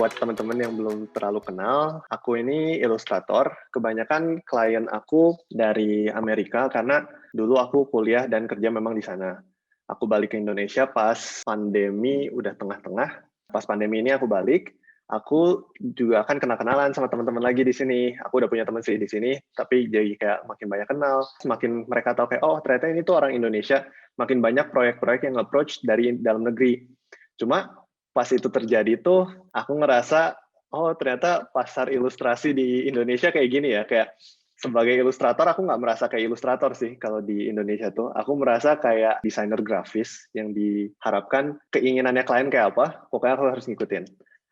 buat teman-teman yang belum terlalu kenal, aku ini ilustrator. Kebanyakan klien aku dari Amerika karena dulu aku kuliah dan kerja memang di sana. Aku balik ke Indonesia pas pandemi udah tengah-tengah. Pas pandemi ini aku balik, aku juga akan kenal-kenalan sama teman-teman lagi di sini. Aku udah punya teman sih di sini, tapi jadi kayak makin banyak kenal. Semakin mereka tahu kayak, oh ternyata ini tuh orang Indonesia, makin banyak proyek-proyek yang approach dari dalam negeri. Cuma pas itu terjadi tuh, aku ngerasa, oh ternyata pasar ilustrasi di Indonesia kayak gini ya, kayak sebagai ilustrator, aku nggak merasa kayak ilustrator sih kalau di Indonesia tuh. Aku merasa kayak desainer grafis yang diharapkan keinginannya klien kayak apa, pokoknya aku harus ngikutin.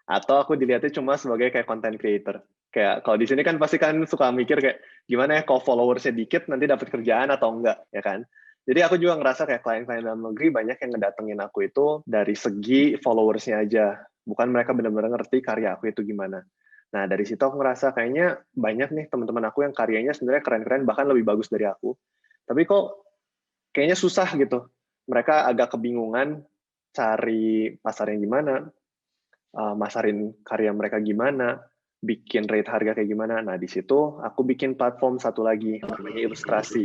Atau aku dilihatnya cuma sebagai kayak content creator. Kayak kalau di sini kan pasti kan suka mikir kayak gimana ya kalau followersnya dikit nanti dapat kerjaan atau enggak, ya kan? Jadi aku juga ngerasa kayak klien-klien dalam negeri banyak yang ngedatengin aku itu dari segi followersnya aja. Bukan mereka benar-benar ngerti karya aku itu gimana. Nah, dari situ aku ngerasa kayaknya banyak nih teman-teman aku yang karyanya sebenarnya keren-keren, bahkan lebih bagus dari aku. Tapi kok kayaknya susah gitu. Mereka agak kebingungan cari pasarnya gimana, masarin karya mereka gimana, bikin rate harga kayak gimana. Nah, di situ aku bikin platform satu lagi, namanya Ilustrasi.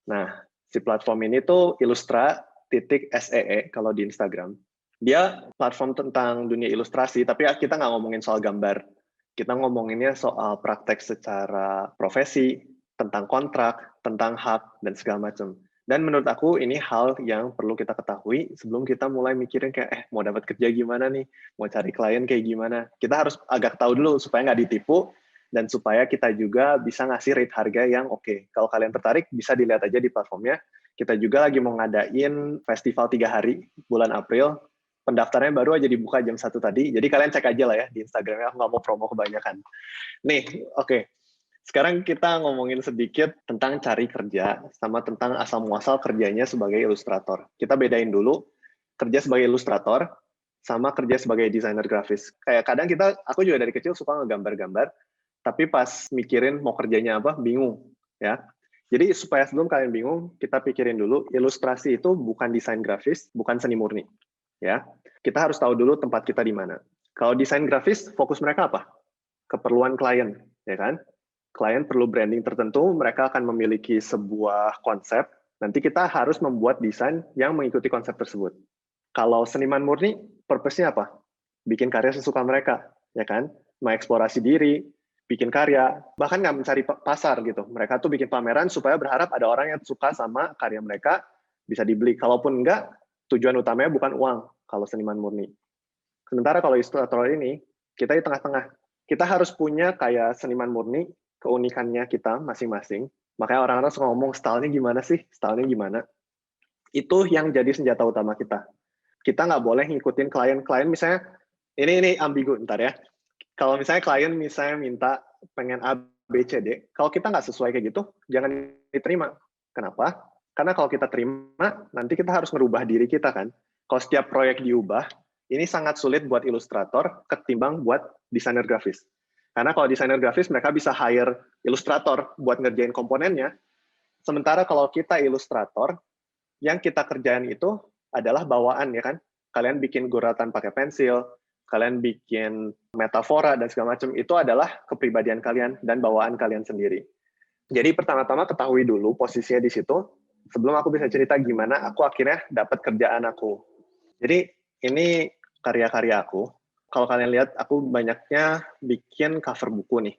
Nah, si platform ini tuh Illustra.see kalau di Instagram. Dia platform tentang dunia ilustrasi, tapi kita nggak ngomongin soal gambar. Kita ngomonginnya soal praktek secara profesi, tentang kontrak, tentang hak, dan segala macam. Dan menurut aku ini hal yang perlu kita ketahui sebelum kita mulai mikirin kayak, mau dapat kerja gimana nih, mau cari klien kayak gimana. Kita harus agak tahu dulu supaya nggak ditipu, dan supaya kita juga bisa ngasih rate harga yang oke. Kalau kalian tertarik, bisa dilihat aja di platformnya. Kita juga lagi mau ngadain festival 3 hari, bulan April. Pendaftarannya baru aja dibuka jam 1 tadi, jadi kalian cek aja lah ya di Instagramnya, aku nggak mau promo kebanyakan. Nih, oke. Sekarang kita ngomongin sedikit tentang cari kerja, sama tentang asal-muasal kerjanya sebagai ilustrator. Kita bedain dulu, kerja sebagai ilustrator, sama kerja sebagai desainer grafis. Kayak kadang aku juga dari kecil suka ngegambar-gambar, tapi pas mikirin mau kerjanya apa, bingung. Ya. Jadi supaya sebelum kalian bingung, kita pikirin dulu, ilustrasi itu bukan desain grafis, bukan seni murni. Ya, kita harus tahu dulu tempat kita di mana. Kalau desain grafis, fokus mereka apa? Keperluan klien, ya kan? Klien perlu branding tertentu, mereka akan memiliki sebuah konsep, nanti kita harus membuat desain yang mengikuti konsep tersebut. Kalau seniman murni, purpose-nya apa? Bikin karya sesuka mereka, ya kan? Mengeksplorasi diri, bikin karya, bahkan nggak mencari pasar gitu. Mereka tuh bikin pameran supaya berharap ada orang yang suka sama karya mereka, bisa dibeli. Kalaupun enggak, tujuan utamanya bukan uang kalau seniman murni. Sementara kalau ilustrator ini, kita di tengah-tengah. Kita harus punya kayak seniman murni, keunikannya kita masing-masing. Makanya orang-orang suka ngomong, stylenya gimana sih? Stylenya gimana? Itu yang jadi senjata utama kita. Kita nggak boleh ngikutin klien-klien, misalnya, ini ambigu, ntar ya. Kalau misalnya klien misalnya minta pengen A, B, C, D, kalau kita nggak sesuai kayak gitu, jangan diterima. Kenapa? Karena kalau kita terima, nanti kita harus merubah diri kita kan. Kalau setiap proyek diubah, ini sangat sulit buat ilustrator ketimbang buat desainer grafis. Karena kalau desainer grafis, mereka bisa hire ilustrator buat ngerjain komponennya. Sementara kalau kita ilustrator, yang kita kerjain itu adalah bawaan, ya kan? Kalian bikin guratan pakai pensil, kalian bikin metafora, dan segala macam, itu adalah kepribadian kalian dan bawaan kalian sendiri. Jadi pertama-tama ketahui dulu posisinya di situ, sebelum aku bisa cerita gimana aku akhirnya dapat kerjaan aku. Jadi ini karya-karya aku. Kalau kalian lihat, aku banyaknya bikin cover buku nih.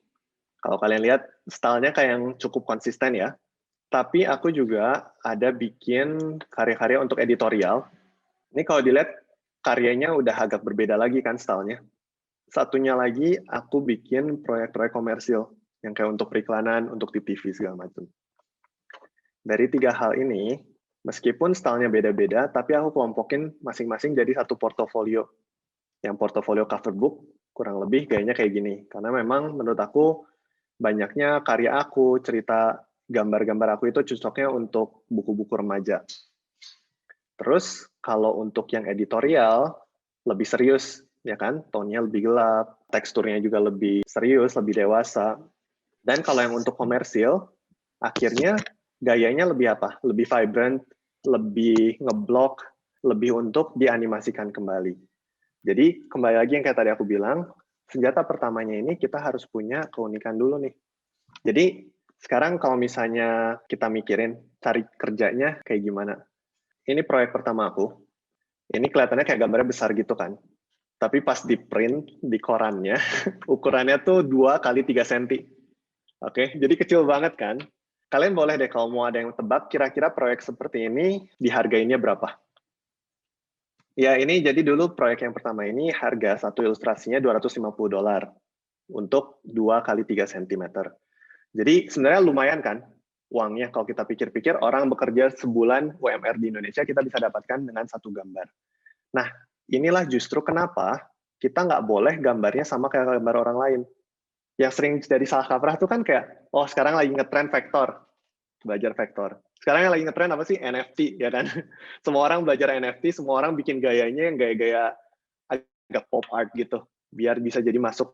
Kalau kalian lihat, stylenya kayak yang cukup konsisten ya. Tapi aku juga ada bikin karya-karya untuk editorial. Ini kalau dilihat, karyanya udah agak berbeda lagi kan stylenya. Satunya lagi, aku bikin proyek-proyek komersil, yang kayak untuk periklanan, untuk di TV, segala macam. Dari 3 hal ini, meskipun stylenya beda-beda, tapi aku kelompokin masing-masing jadi satu portofolio. Yang portofolio cover book, kurang lebih kayaknya kayak gini. Karena memang menurut aku, banyaknya karya aku, cerita gambar-gambar aku itu cocoknya untuk buku-buku remaja. Terus, kalau untuk yang editorial, lebih serius, ya kan? Tone-nya lebih gelap, teksturnya juga lebih serius, lebih dewasa. Dan kalau yang untuk komersil, akhirnya gayanya lebih apa? Lebih vibrant, lebih ngeblok, lebih untuk dianimasikan kembali. Jadi, kembali lagi yang kayak tadi aku bilang, senjata pertamanya ini kita harus punya keunikan dulu nih. Jadi sekarang kalau misalnya kita mikirin cari kerjanya kayak gimana. Ini proyek pertama aku. Ini kelihatannya kayak gambarnya besar gitu kan. Tapi pas di print di korannya, ukurannya tuh 2 kali 3 cm. Oke, jadi kecil banget kan? Kalian boleh deh kalau mau ada yang tebak, kira-kira proyek seperti ini dihargainya berapa? Ya, ini jadi dulu proyek yang pertama ini harga satu ilustrasinya $250 untuk 2 kali 3 cm. Jadi sebenarnya lumayan kan uangnya kalau kita pikir-pikir orang bekerja sebulan UMR di Indonesia kita bisa dapatkan dengan satu gambar. Nah, inilah justru kenapa kita nggak boleh gambarnya sama kayak gambar orang lain. Yang sering jadi salah kaprah tuh kan kayak, oh sekarang lagi ngetren vektor, belajar vektor. Sekarang yang lagi ngetren apa sih? NFT, ya kan? Semua orang belajar NFT, semua orang bikin gayanya yang gaya-gaya agak pop art gitu, biar bisa jadi masuk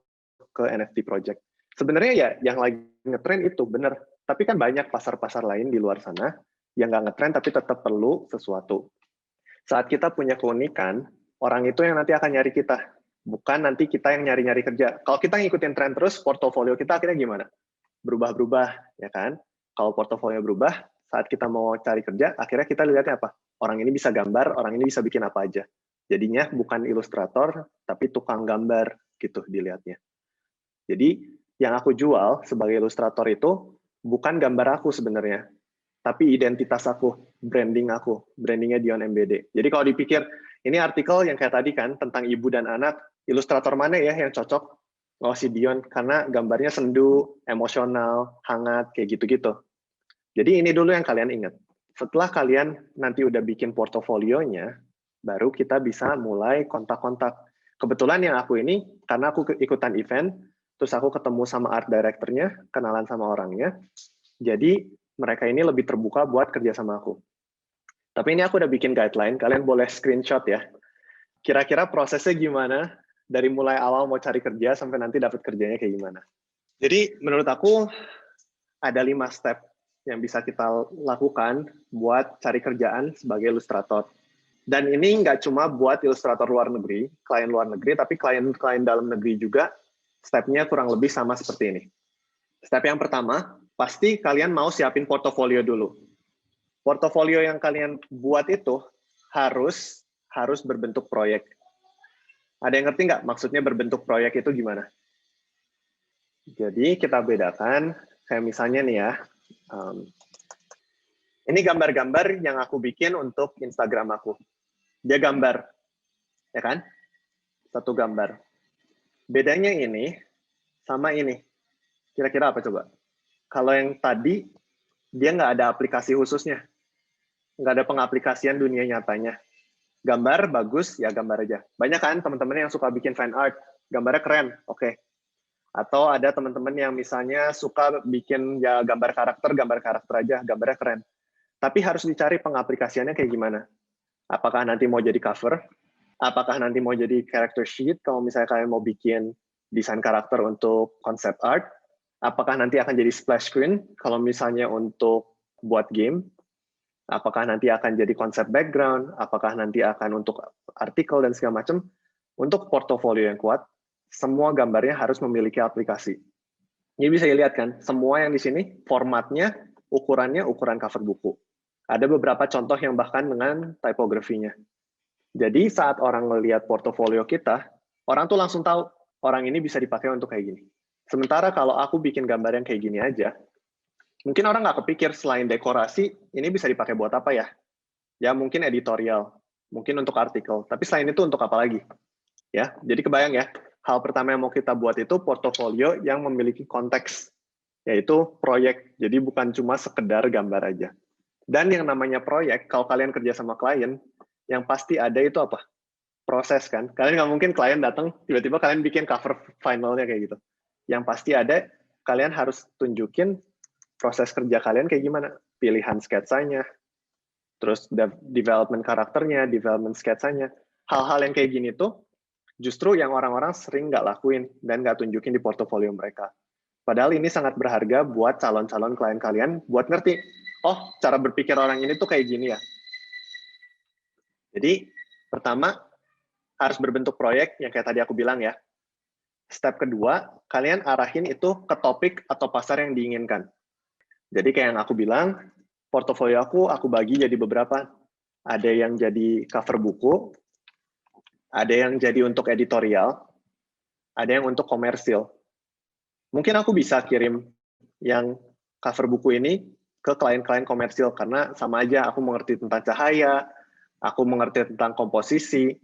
ke NFT project. Sebenarnya ya yang lagi ngetren itu bener, tapi kan banyak pasar-pasar lain di luar sana yang nggak ngetren tapi tetap perlu sesuatu. Saat kita punya keunikan, orang itu yang nanti akan nyari kita, bukan nanti kita yang nyari-nyari kerja. Kalau kita ngikutin tren terus, portofolio kita akhirnya gimana? Berubah-berubah, ya kan? Kalau portofolio berubah, saat kita mau cari kerja, akhirnya kita lihatnya apa? Orang ini bisa gambar, orang ini bisa bikin apa aja. Jadinya bukan ilustrator, tapi tukang gambar, gitu dilihatnya. Jadi, yang aku jual sebagai ilustrator itu bukan gambar aku sebenarnya, tapi identitas aku, brandingnya Dion MBD. Jadi kalau dipikir, ini artikel yang kayak tadi kan, tentang ibu dan anak, ilustrator mana ya yang cocok? Oh, si Dion, karena gambarnya sendu, emosional, hangat, kayak gitu-gitu. Jadi ini dulu yang kalian ingat. Setelah kalian nanti udah bikin portofolionya, baru kita bisa mulai kontak-kontak. Kebetulan yang aku ini, karena aku ikutan event, terus aku ketemu sama art director-nya, kenalan sama orangnya, jadi mereka ini lebih terbuka buat kerja sama aku. Tapi ini aku udah bikin guideline, kalian boleh screenshot ya. Kira-kira prosesnya gimana, dari mulai awal mau cari kerja sampai nanti dapat kerjanya kayak gimana. Jadi menurut aku, ada 5 step yang bisa kita lakukan buat cari kerjaan sebagai ilustrator. Dan ini nggak cuma buat ilustrator luar negeri, klien luar negeri, tapi klien-klien dalam negeri juga, stepnya kurang lebih sama seperti ini. Step yang pertama, pasti kalian mau siapin portofolio dulu. Portofolio yang kalian buat itu harus berbentuk proyek. Ada yang ngerti nggak maksudnya berbentuk proyek itu gimana? Jadi kita bedakan, kayak misalnya nih ya, ini gambar-gambar yang aku bikin untuk Instagram aku. Dia gambar, ya kan? Satu gambar. Bedanya ini sama ini. Kira-kira apa coba? Kalau yang tadi, dia nggak ada aplikasi khususnya. Nggak ada pengaplikasian dunia nyatanya. Gambar bagus, ya gambar aja. Banyak kan teman-teman yang suka bikin fan art, gambarnya keren, oke. Atau ada teman-teman yang misalnya suka bikin ya gambar karakter aja, gambarnya keren. Tapi harus dicari pengaplikasiannya kayak gimana. Apakah nanti mau jadi cover? Apakah nanti mau jadi character sheet kalau misalnya kalian mau bikin desain karakter untuk concept art? Apakah nanti akan jadi splash screen kalau misalnya untuk buat game? Apakah nanti akan jadi konsep background? Apakah nanti akan untuk artikel dan segala macam? Untuk portofolio yang kuat, semua gambarnya harus memiliki aplikasi. Ini bisa dilihat kan, semua yang di sini formatnya, ukurannya ukuran cover buku. Ada beberapa contoh yang bahkan dengan tipografinya. Jadi saat orang melihat portofolio kita, orang tuh langsung tahu orang ini bisa dipakai untuk kayak gini. Sementara kalau aku bikin gambar yang kayak gini aja, mungkin orang nggak kepikir selain dekorasi, ini bisa dipakai buat apa ya? Ya mungkin editorial, mungkin untuk artikel. Tapi selain itu untuk apa lagi? Ya, jadi kebayang ya, hal pertama yang mau kita buat itu portofolio yang memiliki konteks, yaitu proyek. Jadi bukan cuma sekedar gambar aja. Dan yang namanya proyek, kalau kalian kerja sama klien, yang pasti ada itu apa? Proses kan. Kalian nggak mungkin klien datang, tiba-tiba kalian bikin cover finalnya kayak gitu. Yang pasti ada, kalian harus tunjukin proses kerja kalian kayak gimana. Pilihan sketsanya, terus development karakternya, development sketsanya. Hal-hal yang kayak gini tuh, justru yang orang-orang sering nggak lakuin dan nggak tunjukin di portofolio mereka. Padahal ini sangat berharga buat calon-calon klien kalian buat ngerti, oh cara berpikir orang ini tuh kayak gini ya. Jadi pertama harus berbentuk proyek yang kayak tadi aku bilang ya. Step kedua, kalian arahin itu ke topik atau pasar yang diinginkan. Jadi kayak yang aku bilang, portofolio aku bagi jadi beberapa. Ada yang jadi cover buku, ada yang jadi untuk editorial, ada yang untuk komersil. Mungkin aku bisa kirim yang cover buku ini ke klien-klien komersil, karena sama aja aku mengerti tentang cahaya, aku mengerti tentang komposisi,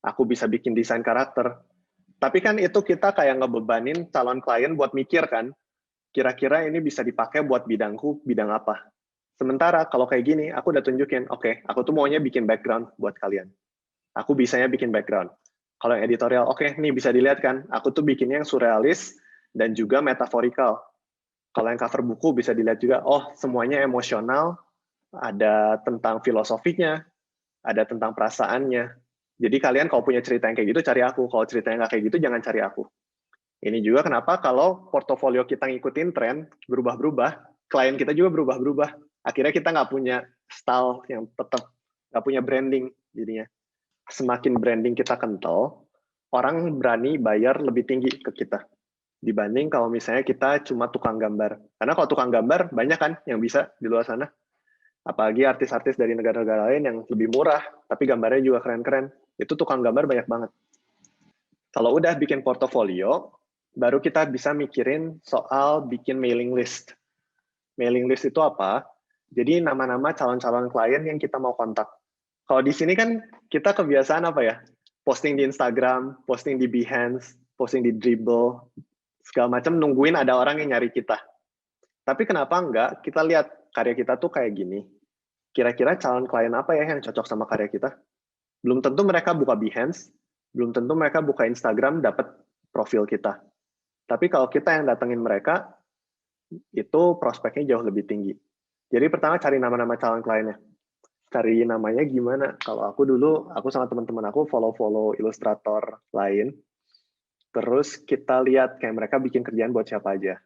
aku bisa bikin desain karakter. Tapi kan itu kita kayak ngebebanin calon klien buat mikir kan, kira-kira ini bisa dipakai buat bidangku, bidang apa. Sementara kalau kayak gini, aku udah tunjukin, oke, aku tuh maunya bikin background buat kalian. Aku bisanya bikin background. Kalau yang editorial, oke, nih bisa dilihat kan, aku tuh bikinnya yang surrealis dan juga metaforikal. Kalau yang cover buku bisa dilihat juga, oh semuanya emosional, ada tentang filosofinya, ada tentang perasaannya. Jadi kalian kalau punya cerita yang kayak gitu, cari aku. Kalau ceritanya nggak kayak gitu, jangan cari aku. Ini juga kenapa kalau portofolio kita ngikutin tren, berubah-berubah, klien kita juga berubah-berubah. Akhirnya kita nggak punya style yang tetap, nggak punya branding jadinya. Semakin branding kita kental, orang berani bayar lebih tinggi ke kita. Dibanding kalau misalnya kita cuma tukang gambar. Karena kalau tukang gambar, banyak kan yang bisa di luar sana. Apalagi artis-artis dari negara-negara lain yang lebih murah, tapi gambarnya juga keren-keren. Itu tukang gambar banyak banget. Kalau udah bikin portofolio, baru kita bisa mikirin soal bikin mailing list. Mailing list itu apa? Jadi nama-nama calon-calon klien yang kita mau kontak. Kalau di sini kan kita kebiasaan apa ya? Posting di Instagram, posting di Behance, posting di Dribbble, segala macam nungguin ada orang yang nyari kita. Tapi kenapa enggak? Kita lihat karya kita tuh kayak gini. Kira-kira calon klien apa ya yang cocok sama karya kita? Belum tentu mereka buka Behance, belum tentu mereka buka Instagram dapat profil kita. Tapi kalau kita yang datengin mereka, itu prospeknya jauh lebih tinggi. Jadi pertama cari nama-nama calon kliennya. Cari namanya gimana. Kalau aku dulu, aku sama teman-teman aku follow-follow ilustrator lain. Terus kita lihat kayak mereka bikin kerjaan buat siapa aja.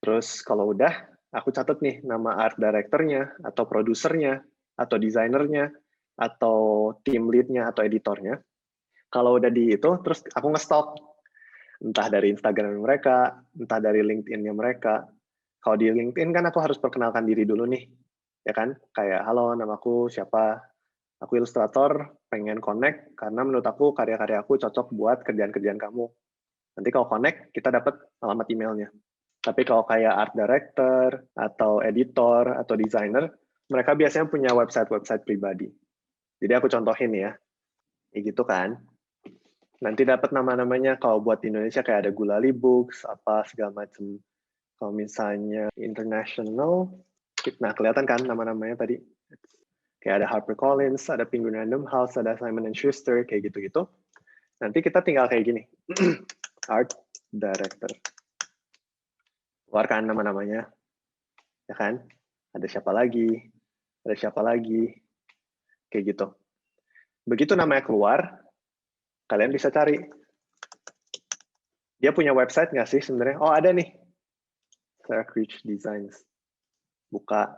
Terus kalau udah, aku catat nih nama art directornya, atau produsernya, atau desainernya, atau team lead-nya, atau editornya. Kalau udah di itu, terus aku nge-stalk. Entah dari Instagram mereka, entah dari LinkedIn-nya mereka. Kalau di LinkedIn kan aku harus perkenalkan diri dulu nih. Ya kan? Kayak, halo, namaku siapa? Aku ilustrator, pengen connect, karena menurut aku karya-karya aku cocok buat kerjaan-kerjaan kamu. Nanti kalau connect, kita dapat alamat emailnya. Tapi kalau kayak art director, atau editor, atau designer, mereka biasanya punya website-website pribadi. Jadi aku contohin ya. Kayak gitu kan. Nanti dapat nama-namanya, kalau buat di Indonesia kayak ada Gulali Books, apa segala macam. Kalau misalnya international, nah kelihatan kan nama-namanya tadi. Kayak ada HarperCollins, ada Penguin Random House, ada Simon & Schuster, kayak gitu-gitu. Nanti kita tinggal kayak gini. Art Director. Keluarkan nama-namanya. Ya kan? Ada siapa lagi? Ada siapa lagi? Kayak gitu. Begitu namanya keluar, kalian bisa cari. Dia punya website nggak sih sebenarnya? Oh, ada nih. Sarah Creech Designs. Buka.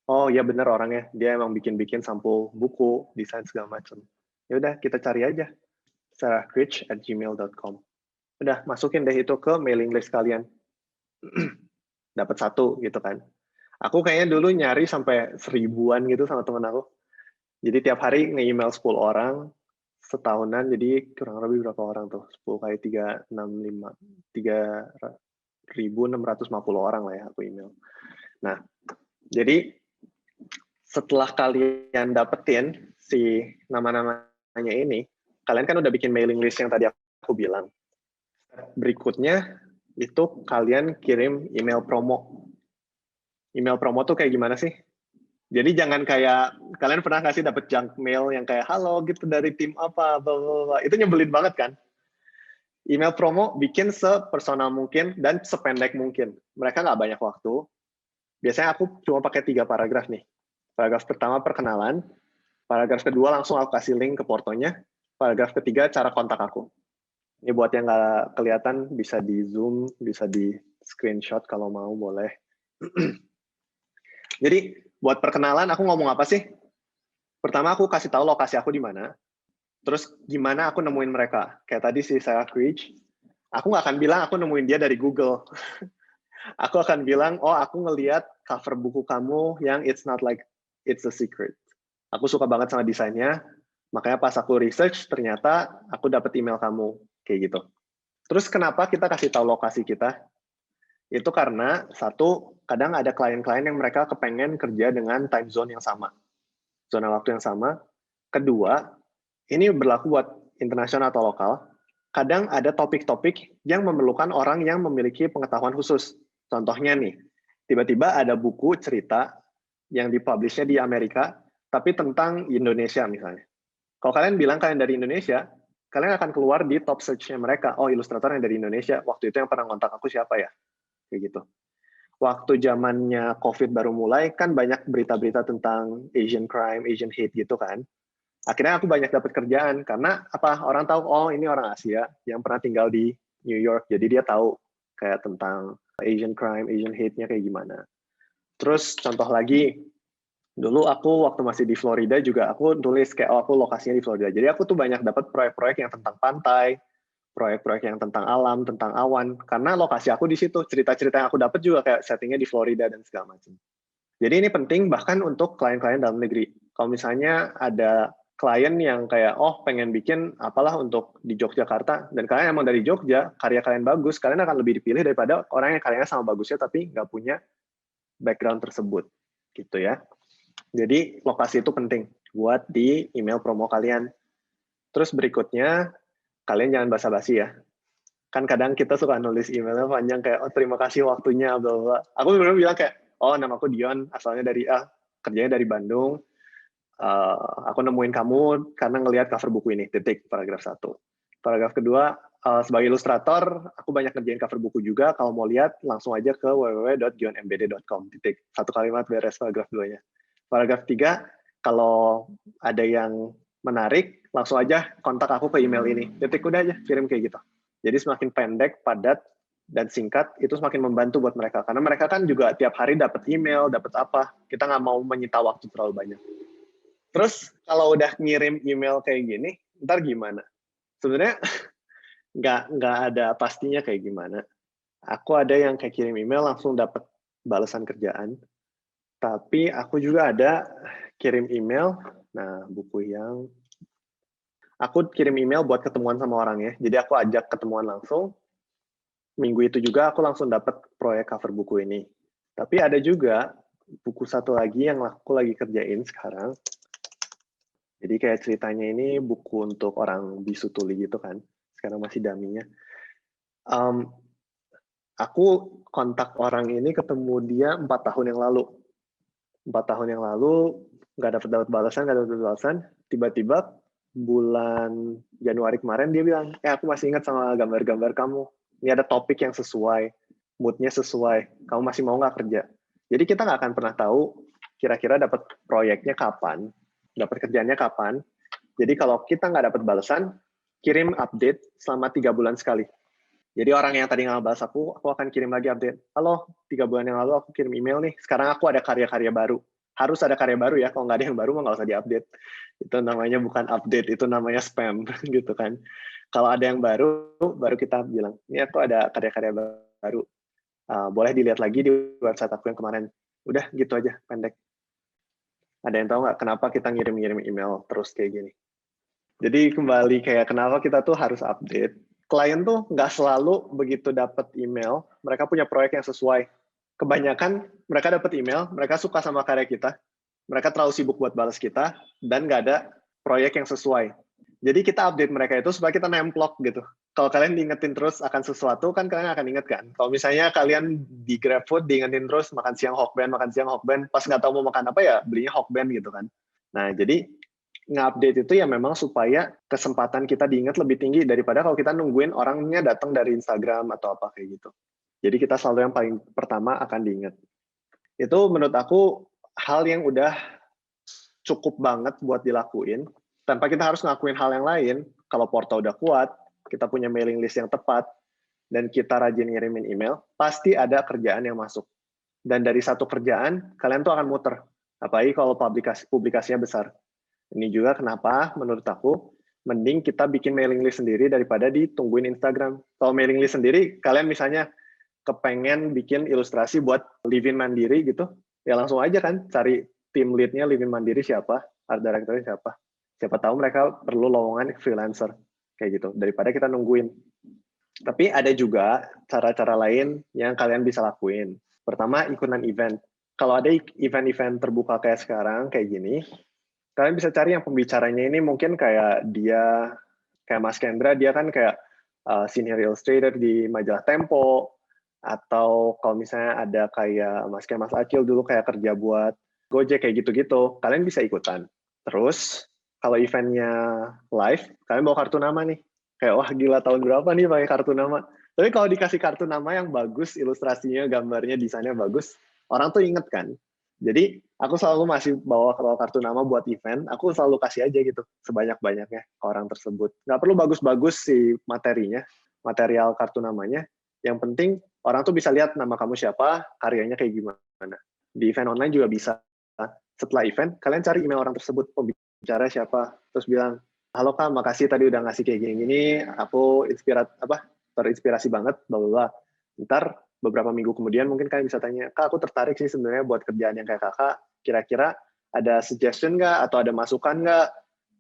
Oh, ya bener orangnya. Dia emang bikin-bikin sampul buku, desain segala macam. Ya udah, kita cari aja. sarahcreech@gmail.com. Udah, masukin deh itu ke mailing list kalian. Dapat satu gitu kan. Aku kayaknya dulu nyari sampai 1000-an gitu sama temen aku. Jadi tiap hari nge-email 10 orang, setahunan, jadi kurang lebih berapa orang tuh? 10 kali 365, 3.650 orang lah ya aku email. Nah, jadi setelah kalian dapetin si nama-namanya ini, kalian kan udah bikin mailing list yang tadi aku bilang. Berikutnya, itu kalian kirim email promo. Email promo tuh kayak gimana sih? Jadi jangan kayak, kalian pernah nggak sih dapet junk mail yang kayak, halo gitu dari tim apa, blah, blah, blah. Itu nyebelin banget kan? Email promo bikin sepersonal mungkin dan sependek mungkin. Mereka nggak banyak waktu. Biasanya aku cuma pakai 3 paragraf nih. Paragraf pertama perkenalan, paragraf kedua langsung aku kasih link ke portonya, paragraf ketiga cara kontak aku. Ini buat yang nggak kelihatan, bisa di zoom, bisa di screenshot kalau mau, boleh. Jadi buat perkenalan aku ngomong apa sih? Pertama aku kasih tahu lokasi aku di mana, terus gimana aku nemuin mereka. Kayak tadi si Sarah Creech, Aku nggak akan bilang aku nemuin dia dari Google. Aku akan bilang, oh aku ngelihat cover buku kamu yang It's Not Like It's a Secret. Aku suka banget sama desainnya, makanya pas aku research, ternyata aku dapat email kamu, kayak gitu. Terus kenapa kita kasih tahu lokasi kita? Itu karena, satu, kadang ada klien-klien yang mereka kepengen kerja dengan time zone yang sama, zona waktu yang sama. Kedua, ini berlaku buat internasional atau lokal, kadang ada topik-topik yang memerlukan orang yang memiliki pengetahuan khusus. Contohnya nih, tiba-tiba ada buku cerita yang dipublishnya di Amerika, tapi tentang Indonesia misalnya. Kalau kalian bilang kalian dari Indonesia, kalian akan keluar di top search-nya mereka. Oh, ilustrator yang dari Indonesia. Waktu itu yang pernah kontak aku siapa ya? Kayak gitu. Waktu zamannya COVID baru mulai, kan banyak berita-berita tentang Asian crime, Asian hate gitu kan. Akhirnya aku banyak dapat kerjaan karena apa, orang tahu oh ini orang Asia yang pernah tinggal di New York, jadi dia tahu kayak tentang Asian crime, Asian hate-nya kayak gimana. Terus contoh lagi, dulu aku waktu masih di Florida juga aku tulis kayak oh aku lokasinya di Florida, jadi aku tuh banyak dapat proyek-proyek yang tentang pantai, proyek-proyek yang tentang alam, tentang awan, karena lokasi aku di situ, cerita-cerita yang aku dapat juga kayak settingnya di Florida dan segala macam. Jadi ini penting bahkan untuk klien-klien dalam negeri. Kalau misalnya ada klien yang kayak, oh pengen bikin apalah untuk di Yogyakarta, dan kalian emang dari Jogja, karya kalian bagus, kalian akan lebih dipilih daripada orang yang karyanya sama bagusnya tapi nggak punya background tersebut. Gitu ya. Jadi lokasi itu penting buat di email promo kalian. Terus berikutnya, kalian jangan basa-basi ya. Kan kadang kita suka nulis emailnya panjang kayak, oh terima kasih waktunya, bla bla. Aku benar-benar bilang kayak, oh nama aku Dion, asalnya dari kerjanya dari Bandung. Aku nemuin kamu karena ngelihat cover buku ini, titik, paragraf 1. Paragraf kedua, sebagai ilustrator, aku banyak ngerjain cover buku juga, kalau mau lihat langsung aja ke www.dionmbd.com, titik. Satu kalimat beres paragraf 2-nya. Paragraf 3, kalau ada yang menarik, langsung aja kontak aku ke email ini, titik, udah aja, kirim kayak gitu. Jadi semakin pendek, padat, dan singkat, itu semakin membantu buat mereka. Karena mereka kan juga tiap hari dapat email, dapat apa, kita nggak mau menyita waktu terlalu banyak. Terus kalau udah ngirim email kayak gini, ntar gimana? Sebenarnya nggak ada pastinya kayak gimana. Aku ada yang kayak kirim email langsung dapat balasan kerjaan, tapi aku juga ada kirim email, nah buku yang aku kirim email buat ketemuan sama orang ya, jadi aku ajak ketemuan langsung, minggu itu juga aku langsung dapat proyek cover buku ini. Tapi ada juga buku satu lagi yang aku lagi kerjain sekarang. Jadi kayak ceritanya ini buku untuk orang bisu tuli gitu kan. Sekarang masih daminya. Aku kontak orang ini ketemu dia 4 tahun yang lalu. 4 tahun yang lalu nggak dapat balasan. Tiba-tiba bulan Januari kemarin dia bilang, aku masih ingat sama gambar-gambar kamu. Ini ada topik yang sesuai, moodnya sesuai. Kamu masih mau nggak kerja? Jadi kita nggak akan pernah tahu kira-kira dapat proyeknya kapan, dapat kerjanya kapan. Jadi kalau kita nggak dapat balasan, kirim update selama 3 bulan sekali. Jadi orang yang tadi nggak balas aku akan kirim lagi update. Halo, 3 bulan yang lalu aku kirim email nih, sekarang aku ada karya-karya baru. Harus ada karya baru ya, kalau nggak ada yang baru mah nggak usah diupdate. Itu namanya bukan update, itu namanya spam gitu kan. Kalau ada yang baru kita bilang, ini aku ada karya-karya baru. Boleh dilihat lagi di website aku yang kemarin. Udah gitu aja, pendek. Ada yang tahu nggak kenapa kita ngirim-ngirim email terus kayak gini? Jadi kembali kayak kenapa kita tuh harus update. Klien tuh nggak selalu begitu dapat email, mereka punya proyek yang sesuai. Kebanyakan mereka dapat email, mereka suka sama karya kita, mereka terlalu sibuk buat balas kita, dan nggak ada proyek yang sesuai. Jadi kita update mereka itu supaya kita nemplok gitu. Kalau kalian diingetin terus akan sesuatu, kan kalian akan inget kan. Kalau misalnya kalian di GrabFood diingetin terus makan siang Hokben, pas nggak tahu mau makan apa ya belinya Hokben gitu kan. Nah jadi nge-update itu ya memang supaya kesempatan kita diingat lebih tinggi daripada kalau kita nungguin orangnya datang dari Instagram atau apa kayak gitu. Jadi kita selalu yang paling pertama akan diingat. Itu menurut aku hal yang udah cukup banget buat dilakuin, tanpa kita harus ngelakuin hal yang lain. Kalau portal udah kuat, kita punya mailing list yang tepat, dan kita rajin ngirimin email, pasti ada kerjaan yang masuk. Dan dari satu kerjaan, kalian tuh akan muter. Apalagi kalau publikasinya besar. Ini juga kenapa menurut aku mending kita bikin mailing list sendiri daripada ditungguin Instagram. Kalau mailing list sendiri, kalian misalnya kepengen bikin ilustrasi buat Livin Mandiri gitu, ya langsung aja kan cari tim lead-nya Livin Mandiri siapa, art director-nya siapa. Siapa tahu mereka perlu lowongan freelancer kayak gitu daripada kita nungguin. Tapi ada juga cara-cara lain yang kalian bisa lakuin. Pertama, ikutan event. Kalau ada event-event terbuka kayak sekarang kayak gini, kalian bisa cari yang pembicaranya ini mungkin kayak dia kayak Mas Kendra, dia kan kayak senior illustrator di majalah Tempo, atau kalau misalnya ada kayak Mas Acil dulu kayak kerja buat Gojek kayak gitu-gitu, kalian bisa ikutan. Terus kalau eventnya live, kalian bawa kartu nama nih. Kayak wah gila tahun berapa nih pakai kartu nama. Tapi kalau dikasih kartu nama yang bagus, ilustrasinya, gambarnya, desainnya bagus, orang tuh inget kan. Jadi aku selalu masih bawa kartu nama buat event, aku selalu kasih aja gitu sebanyak-banyaknya ke orang tersebut. Nggak perlu bagus-bagus si materinya, material kartu namanya. Yang penting orang tuh bisa lihat nama kamu siapa, karyanya kayak gimana. Di event online juga bisa. Setelah event, kalian cari email orang tersebut, pembicara siapa, terus bilang, halo Kak, makasih tadi udah ngasih kayak gini-gini, aku terinspirasi banget, bla bla bla. Ntar beberapa minggu kemudian mungkin kalian bisa tanya, Kak, aku tertarik sih sebenarnya buat kerjaan yang kayak kakak, kira-kira ada suggestion nggak, atau ada masukan nggak,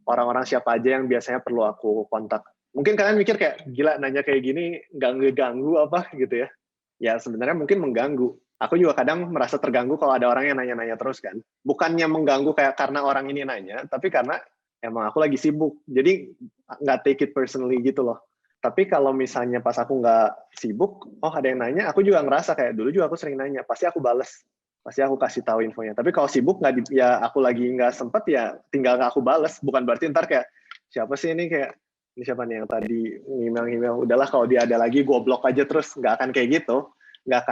orang-orang siapa aja yang biasanya perlu aku kontak. Mungkin kalian mikir kayak, gila nanya kayak gini, nggak ngeganggu apa gitu ya. Ya sebenarnya mungkin mengganggu. Aku juga kadang merasa terganggu kalau ada orang yang nanya-nanya terus kan. Bukannya mengganggu kayak karena orang ini nanya, tapi karena emang aku lagi sibuk. Jadi nggak take it personally gitu loh. Tapi kalau misalnya pas aku nggak sibuk, oh ada yang nanya, aku juga ngerasa kayak dulu juga aku sering nanya, pasti aku bales. Pasti aku kasih tahu infonya. Tapi kalau sibuk ya aku lagi nggak sempet ya tinggal aku bales. Bukan berarti ntar kayak siapa sih ini kayak ini siapa nih yang tadi email udahlah kalau dia ada lagi gue blok aja terus, nggak akan kayak gitu, nggak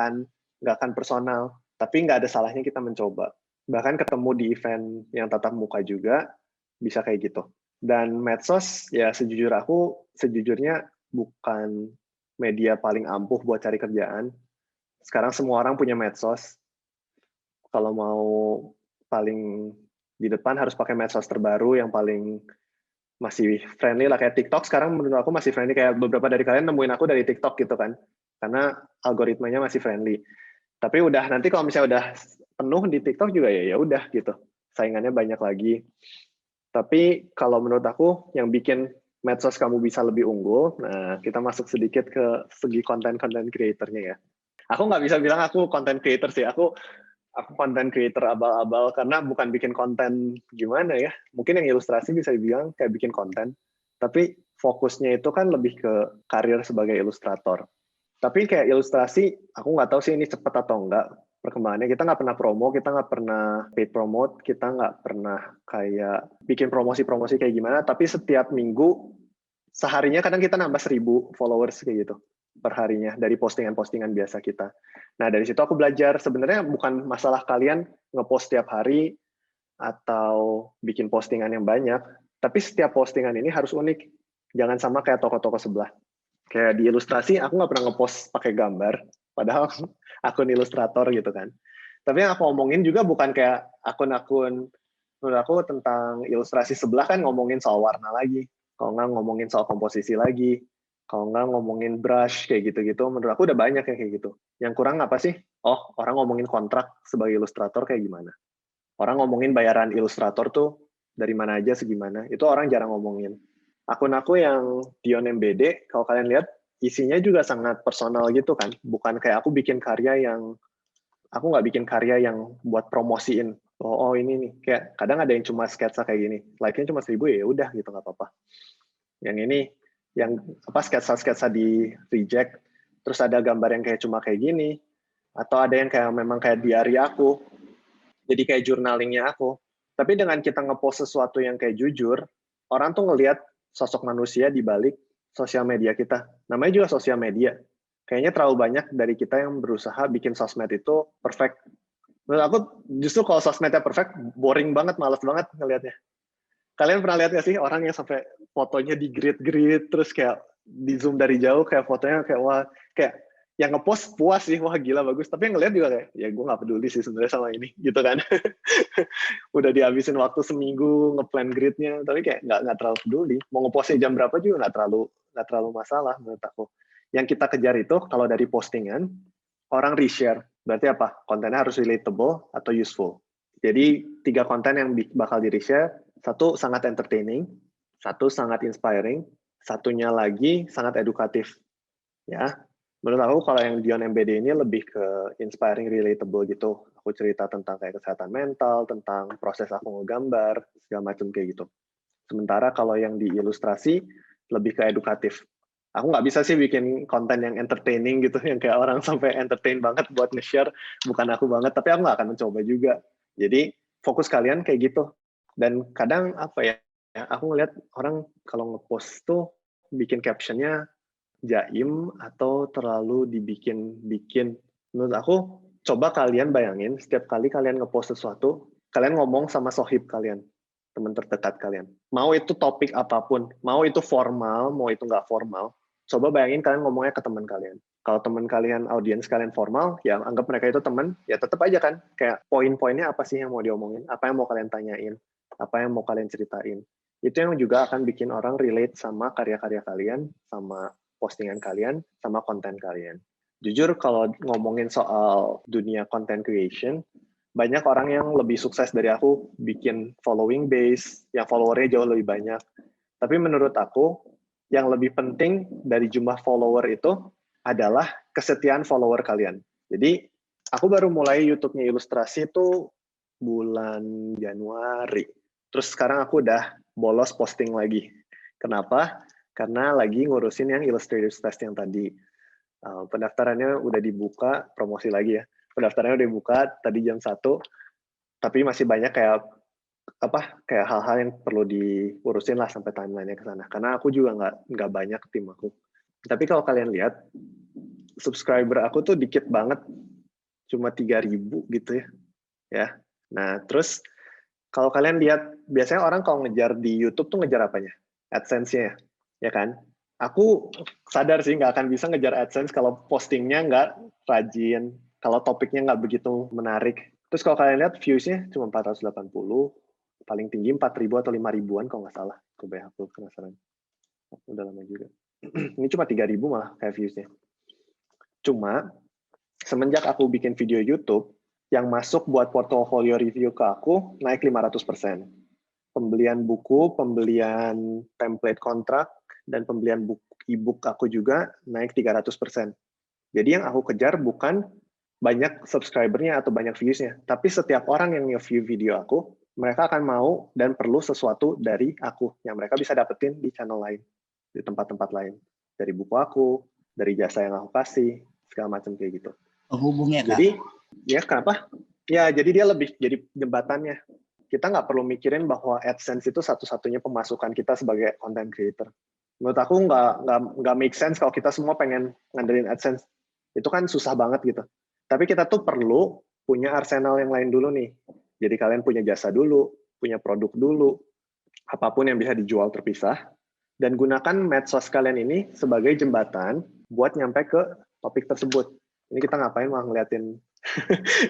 akan personal, tapi nggak ada salahnya kita mencoba. Bahkan ketemu di event yang tatap muka juga bisa kayak gitu. Dan medsos ya sejujurnya bukan media paling ampuh buat cari kerjaan. Sekarang semua orang punya medsos. Kalau mau paling di depan harus pakai medsos terbaru yang paling masih friendly lah, kayak TikTok sekarang menurut aku masih friendly, kayak beberapa dari kalian nemuin aku dari TikTok gitu kan, karena algoritmanya masih friendly. Tapi udah nanti kalau misalnya udah penuh di TikTok juga ya udah gitu, saingannya banyak lagi. Tapi kalau menurut aku yang bikin medsos kamu bisa lebih unggul, nah kita masuk sedikit ke segi konten creator-nya ya. Aku nggak bisa bilang aku content creator sih, aku content creator abal-abal karena bukan bikin konten gimana ya. Mungkin yang ilustrasi bisa dibilang kayak bikin konten, tapi fokusnya itu kan lebih ke karir sebagai ilustrator. Tapi kayak ilustrasi, aku nggak tahu sih ini cepat atau enggak perkembangannya. Kita nggak pernah promo, kita nggak pernah paid promote, kita nggak pernah kayak bikin promosi-promosi kayak gimana, tapi setiap minggu, seharinya kadang kita nambah 1.000 followers kayak gitu per harinya dari postingan-postingan biasa kita. Nah, dari situ aku belajar sebenarnya bukan masalah kalian ngepost setiap hari atau bikin postingan yang banyak, tapi setiap postingan ini harus unik. Jangan sama kayak toko-toko sebelah. Kayak di ilustrasi, aku nggak pernah ngepost pakai gambar, padahal akun ilustrator gitu kan. Tapi yang aku ngomongin juga bukan kayak akun-akun, menurut aku tentang ilustrasi sebelah kan ngomongin soal warna lagi, kalau nggak ngomongin soal komposisi lagi, kalau nggak ngomongin brush kayak gitu-gitu, menurut aku udah banyak yang kayak gitu. Yang kurang apa sih? Oh, orang ngomongin kontrak sebagai ilustrator kayak gimana? Orang ngomongin bayaran ilustrator tuh dari mana aja segimana, itu orang jarang ngomongin. Akun aku yang Dion MBD, kalau kalian lihat, isinya juga sangat personal gitu kan. Bukan kayak aku nggak bikin karya yang buat promosiin. Oh ini nih, kayak kadang ada yang cuma sketsa kayak gini. Like-nya cuma 1.000 ya udah gitu, nggak apa-apa. Yang ini, yang sketsa-sketsa di reject, terus ada gambar yang cuma kayak gini, atau ada yang kayak memang kayak diary aku, jadi kayak journalingnya aku. Tapi dengan kita ngepost sesuatu yang kayak jujur, orang tuh ngelihat sosok manusia di balik sosial media kita. Namanya juga sosial media. Kayaknya terlalu banyak dari kita yang berusaha bikin sosmed itu perfect. Menurut aku justru kalau sosmednya perfect, boring banget, malas banget ngelihatnya. Kalian pernah lihat nggak sih orang yang sampai fotonya di grid-grid, terus kayak di zoom dari jauh, kayak fotonya kayak wah, kayak yang ngepost puas sih, wah gila bagus. Tapi yang ngeliat juga kayak, ya gue nggak peduli sih sebenarnya sama ini, gitu kan. Udah dihabisin waktu seminggu ngeplan gridnya, tapi kayak nggak terlalu peduli. Mau ngepostnya jam berapa juga nggak terlalu masalah menurut aku. Yang kita kejar itu kalau dari postingan, orang reshare. Berarti apa? Kontennya harus relatable atau useful. Jadi 3 konten yang bakal di-reshare, satu sangat entertaining, satu sangat inspiring, satunya lagi sangat edukatif. Ya, menurut aku kalau yang Beyond MBD ini lebih ke inspiring, relatable gitu. Aku cerita tentang kayak kesehatan mental, tentang proses aku ngegambar, segala macam kayak gitu. Sementara kalau yang di ilustrasi lebih ke edukatif. Aku nggak bisa sih bikin konten yang entertaining gitu, yang kayak orang sampai entertain banget buat nge-share. Bukan aku banget, tapi aku nggak akan mencoba juga. Jadi fokus kalian kayak gitu. Dan kadang apa ya, aku ngeliat orang kalau nge-post tuh bikin captionnya jaim atau terlalu dibikin-bikin. Menurut aku, coba kalian bayangin setiap kali kalian nge-post sesuatu, kalian ngomong sama sohib kalian, teman terdekat kalian. Mau itu topik apapun, mau itu formal, mau itu nggak formal, coba bayangin kalian ngomongnya ke teman kalian. Kalau teman kalian, audiens kalian formal, ya anggap mereka itu teman, ya tetap aja kan, kayak poin-poinnya apa sih yang mau diomongin, apa yang mau kalian tanyain, apa yang mau kalian ceritain. Itu yang juga akan bikin orang relate sama karya-karya kalian, sama postingan kalian, sama konten kalian. Jujur kalau ngomongin soal dunia content creation, banyak orang yang lebih sukses dari aku bikin following base, yang followernya jauh lebih banyak. Tapi menurut aku, yang lebih penting dari jumlah follower itu adalah kesetiaan follower kalian. Jadi, aku baru mulai YouTube-nya ilustrasi itu bulan Januari. Terus sekarang aku udah bolos posting lagi. Kenapa? Karena lagi ngurusin yang Illustrator Test yang tadi. Pendaftarannya udah dibuka, promosi lagi ya. Pendaftarannya udah dibuka tadi jam 1, tapi masih banyak kayak hal-hal yang perlu diurusin lah sampai timeline-nya ke sana. Karena aku juga nggak banyak tim aku. Tapi kalau kalian lihat, subscriber aku tuh dikit banget, cuma 3.000 gitu ya. Ya. Nah, terus kalau kalian lihat, biasanya orang kalau ngejar di YouTube tuh ngejar apanya? AdSense-nya, ya kan? Aku sadar sih nggak akan bisa ngejar AdSense kalau postingnya nggak rajin, kalau topiknya nggak begitu menarik. Terus kalau kalian lihat views-nya cuma 480, paling tinggi 4.000 atau 5.000-an kalau nggak salah. Coba ya, aku penasaran. Udah lama juga. Ini cuma 3.000 malah kayak views-nya. Cuma, semenjak aku bikin video YouTube, yang masuk buat portofolio review ke aku naik 500%. Pembelian buku, pembelian template kontrak, dan pembelian buku e-book aku juga naik 300%. Jadi yang aku kejar bukan banyak subscribernya atau banyak views-nya, tapi setiap orang yang nge-view video aku, mereka akan mau dan perlu sesuatu dari aku yang mereka bisa dapetin di channel lain, di tempat-tempat lain. Dari buku aku, dari jasa yang aku kasih, segala macam kayak gitu. Penghubungnya, Kak. Jadi, ya kenapa? Ya, jadi dia lebih jadi jembatannya. Kita nggak perlu mikirin bahwa AdSense itu satu-satunya pemasukan kita sebagai content creator. Menurut aku nggak make sense kalau kita semua pengen ngandelin AdSense. Itu kan susah banget gitu. Tapi kita tuh perlu punya arsenal yang lain dulu nih. Jadi kalian punya jasa dulu, punya produk dulu, apapun yang bisa dijual terpisah, dan gunakan medsos kalian ini sebagai jembatan buat nyampe ke topik tersebut. Ini kita ngapain malah ngeliatin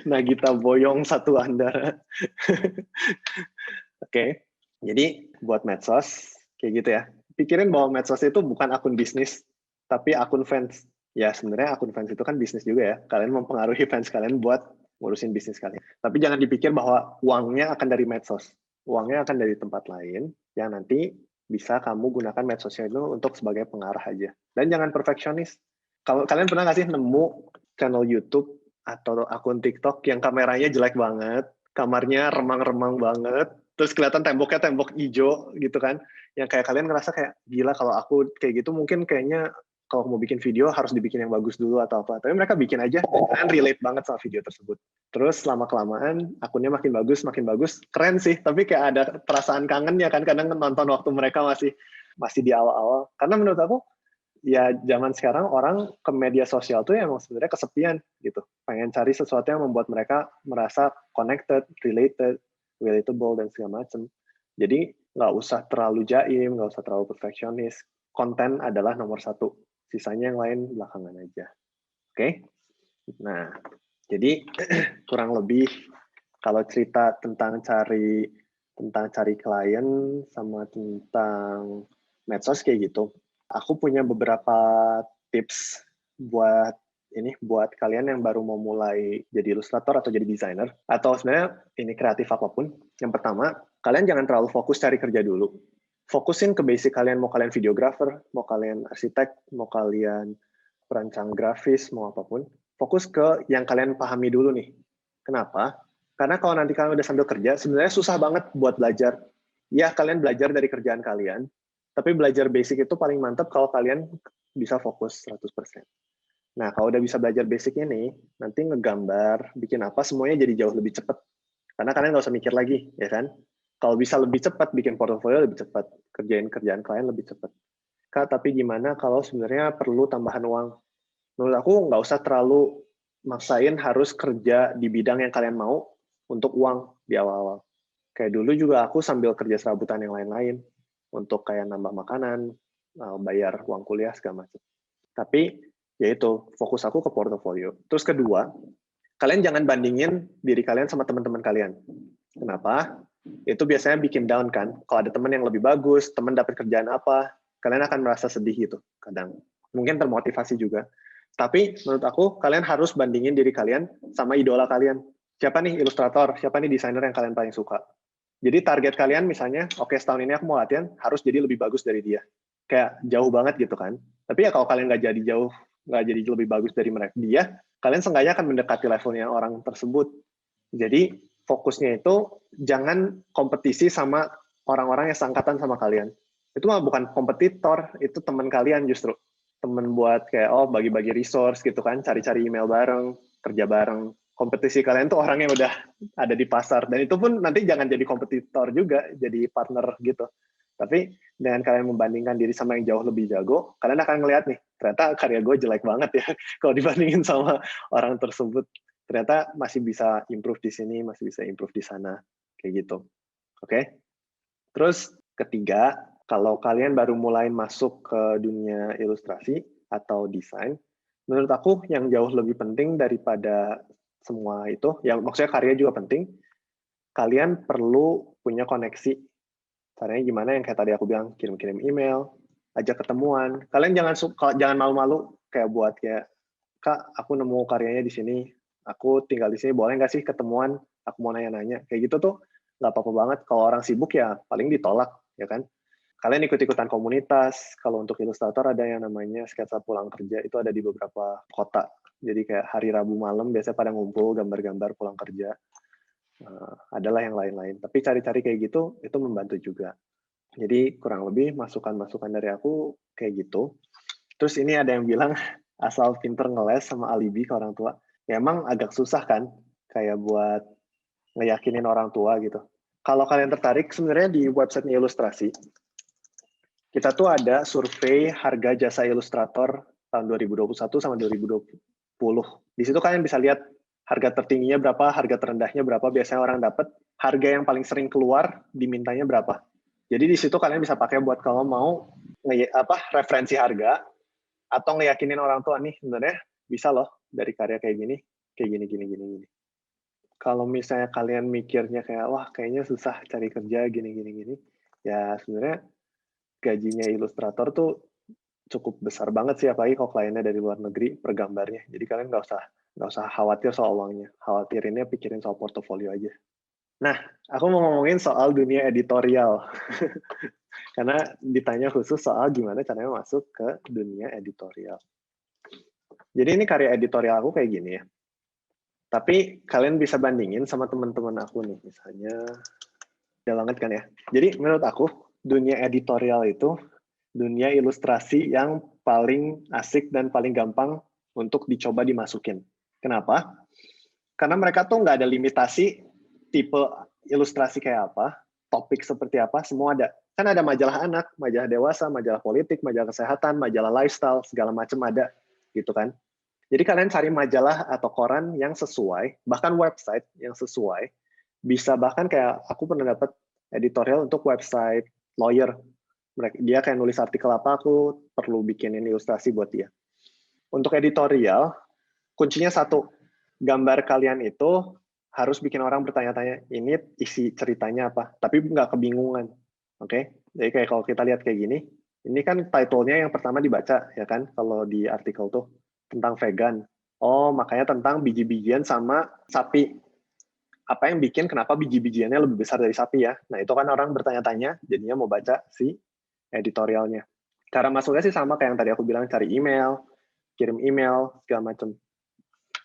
Nagita Boyong satu Andara. Oke, jadi buat medsos, kayak gitu ya. Pikirin bahwa medsos itu bukan akun bisnis, tapi akun fans. Ya sebenarnya akun fans itu kan bisnis juga ya. Kalian mempengaruhi fans kalian buat ngurusin bisnis kalian. Tapi jangan dipikir bahwa uangnya akan dari medsos. Uangnya akan dari tempat lain yang nanti bisa kamu gunakan medsosnya itu untuk sebagai pengarah aja. Dan jangan perfeksionis. Kalau kalian pernah nggak sih nemu channel YouTube atau akun TikTok yang kameranya jelek banget, kamarnya remang-remang banget, terus kelihatan temboknya tembok hijau gitu kan, yang kayak kalian ngerasa kayak gila kalau aku kayak gitu mungkin kayaknya kalau mau bikin video harus dibikin yang bagus dulu atau apa, tapi mereka bikin aja dan kalian relate banget sama video tersebut. Terus lama kelamaan akunnya makin bagus, keren sih, tapi kayak ada perasaan kangennya kan kadang nonton waktu mereka masih di awal-awal, karena menurut aku ya zaman sekarang orang ke media sosial tuh ya emang sebenarnya kesepian gitu. Pengen cari sesuatu yang membuat mereka merasa connected, related, relatable, dan segala macam. Jadi nggak usah terlalu jaim, nggak usah terlalu perfeksionis. Konten adalah nomor satu. Sisanya yang lain belakangan aja. Oke. Nah, jadi kurang lebih kalau cerita tentang cari klien sama tentang medsos kayak gitu, aku punya beberapa tips buat kalian yang baru mau mulai jadi ilustrator atau jadi desainer atau sebenarnya ini kreatif apapun. Yang pertama, kalian jangan terlalu fokus cari kerja dulu. Fokusin ke basic kalian, mau kalian videographer, mau kalian arsitek, mau kalian perancang grafis, mau apapun. Fokus ke yang kalian pahami dulu nih. Kenapa? Karena kalau nanti kalian udah sambil kerja, sebenarnya susah banget buat belajar. Ya, kalian belajar dari kerjaan kalian, tapi belajar basic itu paling mantap kalau kalian bisa fokus 100%. Nah, kalau udah bisa belajar basicnya nih, nanti ngegambar, bikin apa, semuanya jadi jauh lebih cepat. Karena kalian nggak usah mikir lagi, ya kan? Kalau bisa lebih cepat, bikin portofolio lebih cepat, kerjain kerjaan klien lebih cepat. Kak, tapi gimana kalau sebenarnya perlu tambahan uang? Menurut aku nggak usah terlalu maksain harus kerja di bidang yang kalian mau untuk uang di awal-awal. Kayak dulu juga aku sambil kerja serabutan yang lain-lain untuk kayak nambah makanan, bayar uang kuliah segala macam. Tapi ya itu fokus aku ke portofolio. Terus kedua, kalian jangan bandingin diri kalian sama teman-teman kalian. Kenapa? Itu biasanya bikin down kan. Kalau ada teman yang lebih bagus, teman dapat kerjaan apa, kalian akan merasa sedih gitu kadang. Mungkin termotivasi juga. Tapi menurut aku, kalian harus bandingin diri kalian sama idola kalian. Siapa nih ilustrator, siapa nih desainer yang kalian paling suka. Jadi target kalian misalnya, oke setahun ini aku mau latihan, harus jadi lebih bagus dari dia. Kayak jauh banget gitu kan. Tapi ya kalau kalian nggak jadi lebih bagus dari mereka dia, kalian seenggaknya akan mendekati levelnya orang tersebut. Jadi fokusnya itu jangan kompetisi sama orang-orang yang seangkatan sama kalian. Itu mah bukan kompetitor, itu teman kalian justru. Teman buat kayak, oh bagi-bagi resource gitu kan, cari-cari email bareng, kerja bareng. Kompetisi kalian tuh orang yang udah ada di pasar. Dan itu pun nanti jangan jadi kompetitor juga, jadi partner gitu. Tapi dengan kalian membandingkan diri sama yang jauh lebih jago, kalian akan ngeliat nih, ternyata karya gue jelek banget ya kalau dibandingin sama orang tersebut. Ternyata masih bisa improve di sini, masih bisa improve di sana, kayak gitu. Oke? Terus ketiga, kalau kalian baru mulai masuk ke dunia ilustrasi atau desain, menurut aku yang jauh lebih penting daripada semua itu, yang maksudnya karya juga penting, kalian perlu punya koneksi. Caranya gimana yang kayak tadi aku bilang, kirim-kirim email, ajak ketemuan. Kalian jangan malu-malu kayak buat kayak, Kak, aku nemu karyanya di sini, aku tinggal di sini, boleh nggak sih ketemuan? Aku mau nanya-nanya. Kayak gitu tuh nggak apa-apa banget. Kalau orang sibuk ya paling ditolak, ya kan? Kalian ikut-ikutan komunitas. Kalau untuk ilustrator ada yang namanya sketsa pulang kerja, itu ada di beberapa kota. Jadi kayak hari Rabu malam biasanya pada ngumpul gambar-gambar pulang kerja. Adalah yang lain-lain. Tapi cari-cari kayak gitu, itu membantu juga. Jadi kurang lebih masukan-masukan dari aku kayak gitu. Terus ini ada yang bilang asal pinter ngeles sama alibi ke orang tua. Ya emang agak susah kan, kayak buat ngeyakinin orang tua gitu. Kalau kalian tertarik, sebenarnya di website Ilustrasi, kita tuh ada survei harga jasa ilustrator tahun 2021 sama 2020. Di situ kalian bisa lihat harga tertingginya berapa, harga terendahnya berapa, biasanya orang dapat, harga yang paling sering keluar dimintanya berapa. Jadi di situ kalian bisa pakai buat kalau mau referensi harga atau ngeyakinin orang tua nih sebenarnya bisa loh dari karya kayak gini gini. Kalau misalnya kalian mikirnya kayak wah kayaknya susah cari kerja gini, ya sebenarnya gajinya ilustrator tuh cukup besar banget sih, apalagi kalau kliennya dari luar negeri per gambarnya. Jadi kalian nggak usah khawatir soal uangnya, khawatirinnya pikirin soal portofolio aja. Nah, aku mau ngomongin soal dunia editorial. Karena ditanya khusus soal gimana caranya masuk ke dunia editorial. Jadi ini karya editorial aku kayak gini ya. Tapi kalian bisa bandingin sama teman-teman aku nih, misalnya. Udah banget kan ya. Jadi menurut aku, dunia editorial itu dunia ilustrasi yang paling asik dan paling gampang untuk dicoba dimasukin. Kenapa? Karena mereka tuh nggak ada limitasi tipe ilustrasi kayak apa, topik seperti apa, semua ada. Kan ada majalah anak, majalah dewasa, majalah politik, majalah kesehatan, majalah lifestyle, segala macam ada, gitu kan. Jadi kalian cari majalah atau koran yang sesuai, bahkan website yang sesuai, bisa bahkan kayak aku pernah dapat editorial untuk website lawyer. Dia kayak nulis artikel apa, aku perlu bikinin ilustrasi buat dia. Untuk editorial, kuncinya satu, gambar kalian itu harus bikin orang bertanya-tanya, ini isi ceritanya apa, tapi nggak kebingungan. Oke? Jadi kayak kalau kita lihat kayak gini, ini kan title-nya yang pertama dibaca, ya kan, kalau di artikel tuh, tentang vegan. Oh, makanya tentang biji-bijian sama sapi. Apa yang bikin kenapa biji-bijiannya lebih besar dari sapi ya? Nah, itu kan orang bertanya-tanya, jadinya mau baca si editorialnya. Cara masuknya sih sama kayak yang tadi aku bilang, cari email, kirim email, segala macam.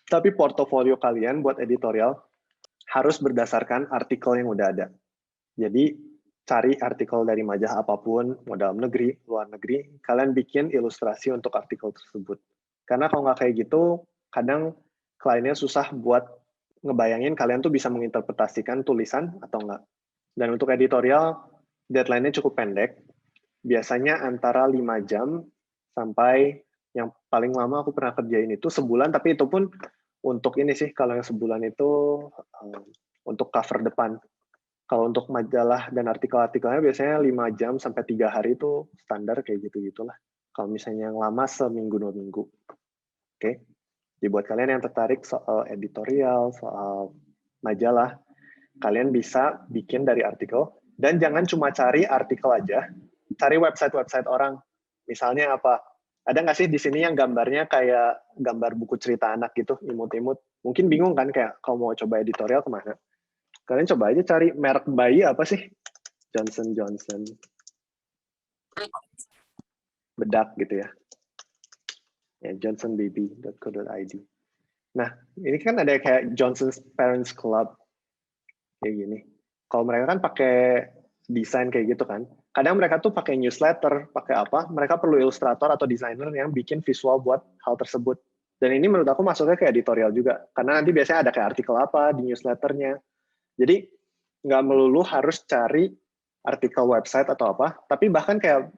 Tapi portofolio kalian buat editorial harus berdasarkan artikel yang udah ada. Jadi, cari artikel dari majalah apapun, mau dalam negeri, luar negeri, kalian bikin ilustrasi untuk artikel tersebut. Karena kalau nggak kayak gitu, kadang kliennya susah buat ngebayangin kalian tuh bisa menginterpretasikan tulisan atau enggak. Dan untuk editorial, deadline-nya cukup pendek. Biasanya antara 5 jam sampai yang paling lama aku pernah kerjain itu sebulan, tapi itu pun untuk ini sih, kalau yang sebulan itu untuk cover depan. Kalau untuk majalah dan artikel-artikelnya biasanya 5 jam sampai 3 hari itu standar kayak gitu-gitulah. Kalau misalnya yang lama seminggu 2 minggu. Oke. Jadi buat kalian yang tertarik soal editorial, soal majalah, kalian bisa bikin dari artikel dan jangan cuma cari artikel aja, cari website-website orang. Misalnya apa? Ada nggak sih di sini yang gambarnya kayak gambar buku cerita anak gitu, imut-imut? Mungkin bingung kan kayak kalau mau coba editorial kemana? Kalian coba aja cari merek bayi apa sih? Johnson Johnson. Bedak gitu ya. Ya, johnsonbaby.co.id. Nah, ini kan ada kayak Johnson's Parents Club. Kayak gini. Kalau mereka kan pakai desain kayak gitu kan. Kadang mereka tuh pakai newsletter, pakai apa, mereka perlu ilustrator atau desainer yang bikin visual buat hal tersebut. Dan ini menurut aku masuknya ke editorial juga. Karena nanti biasanya ada kayak artikel apa di newsletternya. Jadi nggak melulu harus cari artikel website atau apa, tapi bahkan kayak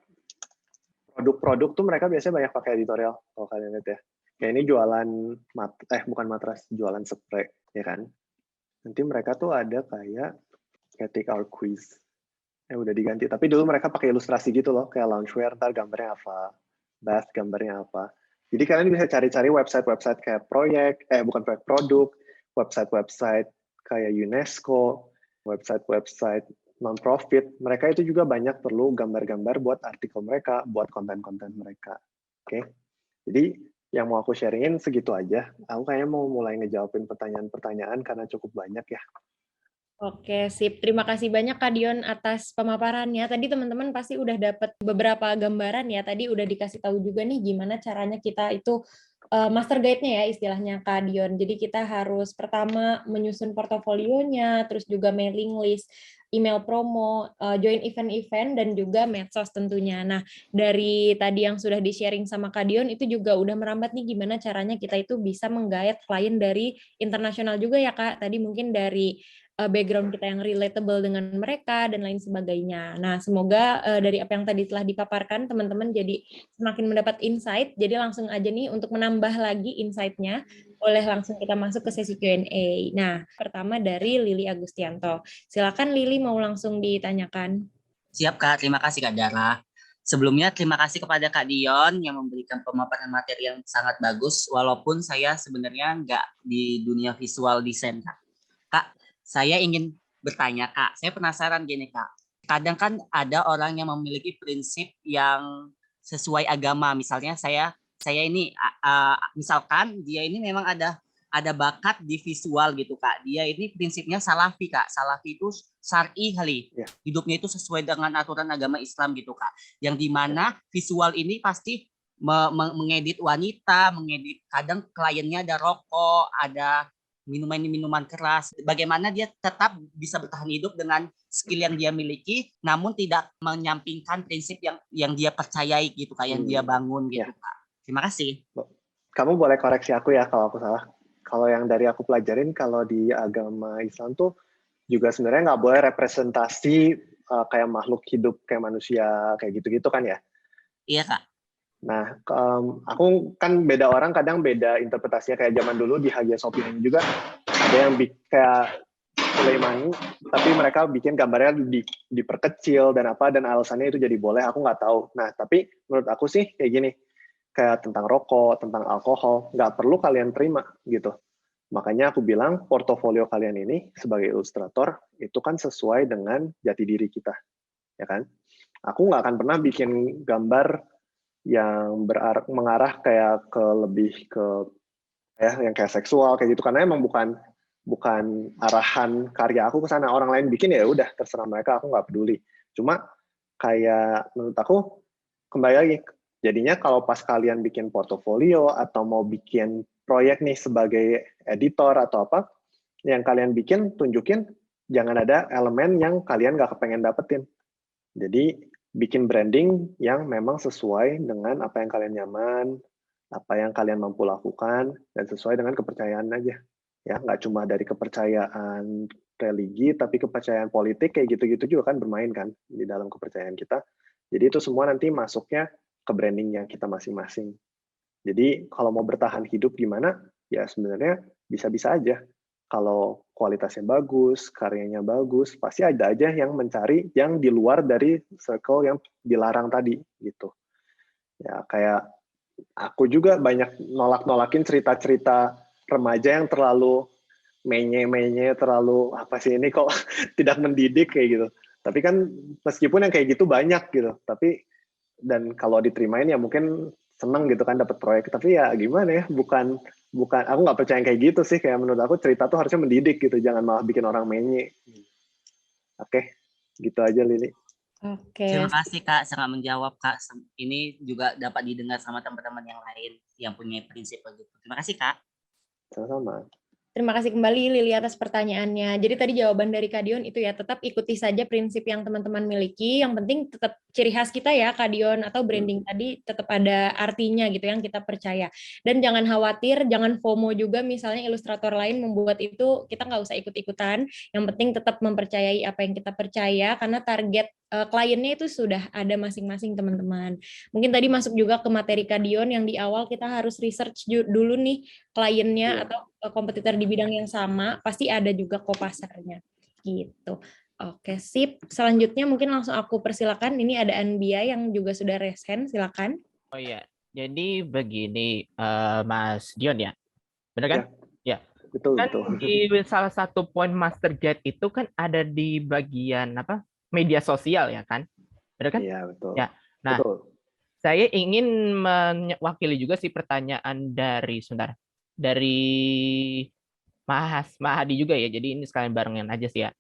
produk-produk tuh mereka biasanya banyak pakai editorial, kalau kalian lihat ya. Kayak ini jualan, bukan matras, jualan spray, ya kan. Nanti mereka tuh ada kayak take our quiz. Udah diganti, tapi dulu mereka pakai ilustrasi gitu loh, kayak loungewear, ntar gambarnya apa, bath gambarnya apa. Jadi kalian bisa cari-cari website-website kayak bukan proyek produk, website-website kayak UNESCO, website-website non-profit, mereka itu juga banyak perlu gambar-gambar buat artikel mereka, buat konten-konten mereka. Oke, jadi yang mau aku sharingin segitu aja. Aku kayaknya mau mulai ngejawabin pertanyaan-pertanyaan karena cukup banyak ya. Oke, sip. Terima kasih banyak Kak Dion atas pemaparannya. Tadi teman-teman pasti udah dapat beberapa gambaran ya. Tadi udah dikasih tahu juga nih gimana caranya kita itu master guide-nya ya istilahnya Kak Dion. Jadi kita harus pertama menyusun portofolionya, terus juga mailing list, email promo, join event-event, dan juga medsos tentunya. Nah, dari tadi yang sudah di-sharing sama Kak Dion, itu juga udah merambat nih gimana caranya kita itu bisa menggait klien dari internasional juga ya Kak. Tadi mungkin dari background kita yang relatable dengan mereka dan lain sebagainya. Nah, semoga dari apa yang tadi telah dipaparkan teman-teman jadi semakin mendapat insight. Jadi langsung aja nih untuk menambah lagi insight-nya, boleh langsung kita masuk ke sesi Q&A. Nah, pertama dari Lili Agustianto. Silakan Lili, mau langsung ditanyakan. Siap Kak, terima kasih Kak Dara. Sebelumnya terima kasih kepada Kak Dion yang memberikan pemaparan materi yang sangat bagus, walaupun saya sebenarnya nggak di dunia visual desain Kak. Kak, saya ingin bertanya Kak, saya penasaran gini Kak. Kadang kan ada orang yang memiliki prinsip yang sesuai agama, misalnya saya ini misalkan dia ini memang ada bakat di visual gitu Kak. Dia ini prinsipnya salafi Kak. Salafi itu syar'i kali. Yeah. Hidupnya itu sesuai dengan aturan agama Islam gitu Kak. Yang dimana visual ini pasti mengedit wanita, mengedit kadang kliennya ada rokok, ada minuman keras. Bagaimana dia tetap bisa bertahan hidup dengan skill yang dia miliki, namun tidak menyampingkan prinsip yang dia percayai gitu Kak, yang dia bangun gitu Kak. Terima kasih. Kamu boleh koreksi aku ya kalau aku salah. Kalau yang dari aku pelajarin, kalau di agama Islam tuh juga sebenarnya nggak boleh representasi kayak makhluk hidup kayak manusia kayak gitu-gitu kan ya? Iya Kak. Nah, aku kan beda orang kadang beda interpretasinya, kayak zaman dulu di Hagia Sophia juga ada yang kayak Sulaimani, tapi mereka bikin gambarnya diperkecil dan alasannya itu jadi boleh, aku nggak tahu. Nah, tapi menurut aku sih kayak gini, kayak tentang rokok, tentang alkohol, nggak perlu kalian terima gitu. Makanya aku bilang portofolio kalian ini sebagai ilustrator itu kan sesuai dengan jati diri kita, ya kan? Aku nggak akan pernah bikin gambar yang mengarah kayak ke lebih ke yang kayak seksual kayak gitu, karena emang bukan arahan karya aku ke sana. Orang lain bikin ya udah terserah mereka, aku nggak peduli. Cuma kayak menurut aku kembali lagi, jadinya kalau pas kalian bikin portofolio atau mau bikin proyek nih sebagai editor atau apa, yang kalian bikin tunjukin jangan ada elemen yang kalian nggak kepengen dapetin. Jadi bikin branding yang memang sesuai dengan apa yang kalian nyaman, apa yang kalian mampu lakukan, dan sesuai dengan kepercayaan aja. Ya, nggak cuma dari kepercayaan religi, tapi kepercayaan politik kayak gitu-gitu juga kan bermain kan di dalam kepercayaan kita. Jadi itu semua nanti masuknya ke brandingnya kita masing-masing. Jadi kalau mau bertahan hidup gimana, ya sebenarnya bisa-bisa aja. Kalau kualitasnya bagus, karyanya bagus, pasti ada aja yang mencari yang di luar dari circle yang dilarang tadi gitu. Ya kayak aku juga banyak nolak-nolakin cerita-cerita remaja yang terlalu menye-menye, terlalu apa sih ini kok tidak mendidik kayak gitu. Tapi kan meskipun yang kayak gitu banyak gitu, tapi dan kalau diterimain ya mungkin seneng gitu kan dapat proyek, tapi ya gimana ya, bukan aku nggak percaya kayak gitu sih. Kayak menurut aku cerita tuh harusnya mendidik gitu, jangan malah bikin orang menye. Oke, gitu aja Lili. Oke. Terima kasih Kak, sangat menjawab Kak. Ini juga dapat didengar sama teman-teman yang lain yang punya prinsip begitu. Terima kasih Kak. Sama-sama. Terima kasih kembali Lili atas pertanyaannya. Jadi tadi jawaban dari Kak Dion itu ya, tetap ikuti saja prinsip yang teman-teman miliki. Yang penting tetap ciri khas kita ya Kak Dion, atau branding tadi tetap ada artinya gitu yang kita percaya. Dan jangan khawatir, jangan FOMO juga misalnya ilustrator lain membuat itu, kita nggak usah ikut-ikutan. Yang penting tetap mempercayai apa yang kita percaya, karena target kliennya itu sudah ada masing-masing teman-teman. Mungkin tadi masuk juga ke materi Kak Dion yang di awal kita harus research dulu nih kliennya atau kompetitor di bidang yang sama, pasti ada juga kok pasarnya gitu. Oke, sip. Selanjutnya mungkin langsung aku persilakan. Ini ada Anbia yang juga sudah resen, silakan. Oh iya, jadi begini Mas Dion ya, benar kan? Ya. Betul, Kan betul. di salah satu poin Master Guide itu kan ada di bagian apa? Media sosial ya kan? Benar kan? Iya, betul. Ya. Nah, betul. saya ingin mewakili juga sih pertanyaan dari Mas Mahadi juga ya. Jadi ini sekalian barengan aja sih ya.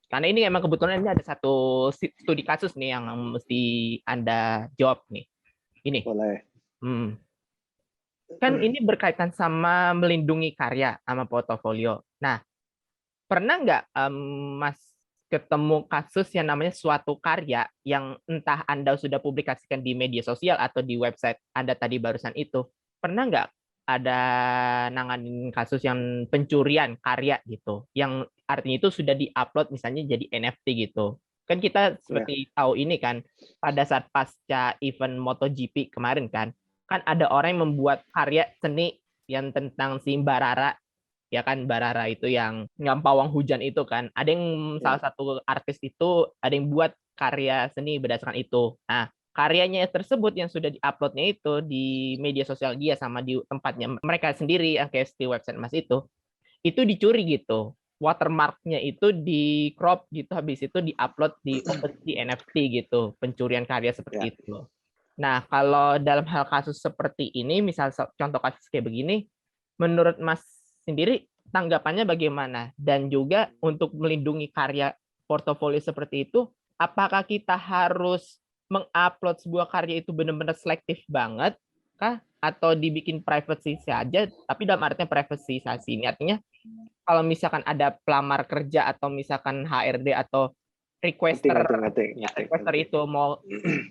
Karena ini emang kebetulan ini ada satu studi kasus nih yang mesti Anda jawab nih. Ini. Boleh. Kan ini berkaitan sama melindungi karya sama portofolio. Nah, pernah nggak Mas ketemu kasus yang namanya suatu karya yang entah Anda sudah publikasikan di media sosial atau di website Anda tadi barusan itu, pernah nggak ada nanganin kasus yang pencurian karya gitu, yang artinya itu sudah diupload misalnya jadi NFT gitu. Kan kita seperti tahu ini kan, pada saat pasca event MotoGP kemarin kan ada orang yang membuat karya seni yang tentang si Barara, ya kan, Barara itu yang pawang hujan itu kan. Ada yang salah satu artis itu ada yang buat karya seni berdasarkan itu. Nah, karyanya tersebut yang sudah diuploadnya itu di media sosial dia sama di tempatnya mereka sendiri, yang kayak di website Mas itu dicuri gitu. Watermarknya itu di crop gitu, habis itu diupload di NFT gitu, pencurian karya seperti itu. Nah, kalau dalam hal kasus seperti ini, misal contoh kasus kayak begini, menurut Mas sendiri tanggapannya bagaimana? Dan juga untuk melindungi karya portofolio seperti itu, apakah kita harus mengupload sebuah karya itu benar-benar selektif banget, kah? Atau dibikin privacy saja, tapi dalam artinya privatisasi ini artinya kalau misalkan ada pelamar kerja atau misalkan HRD atau requester itu mau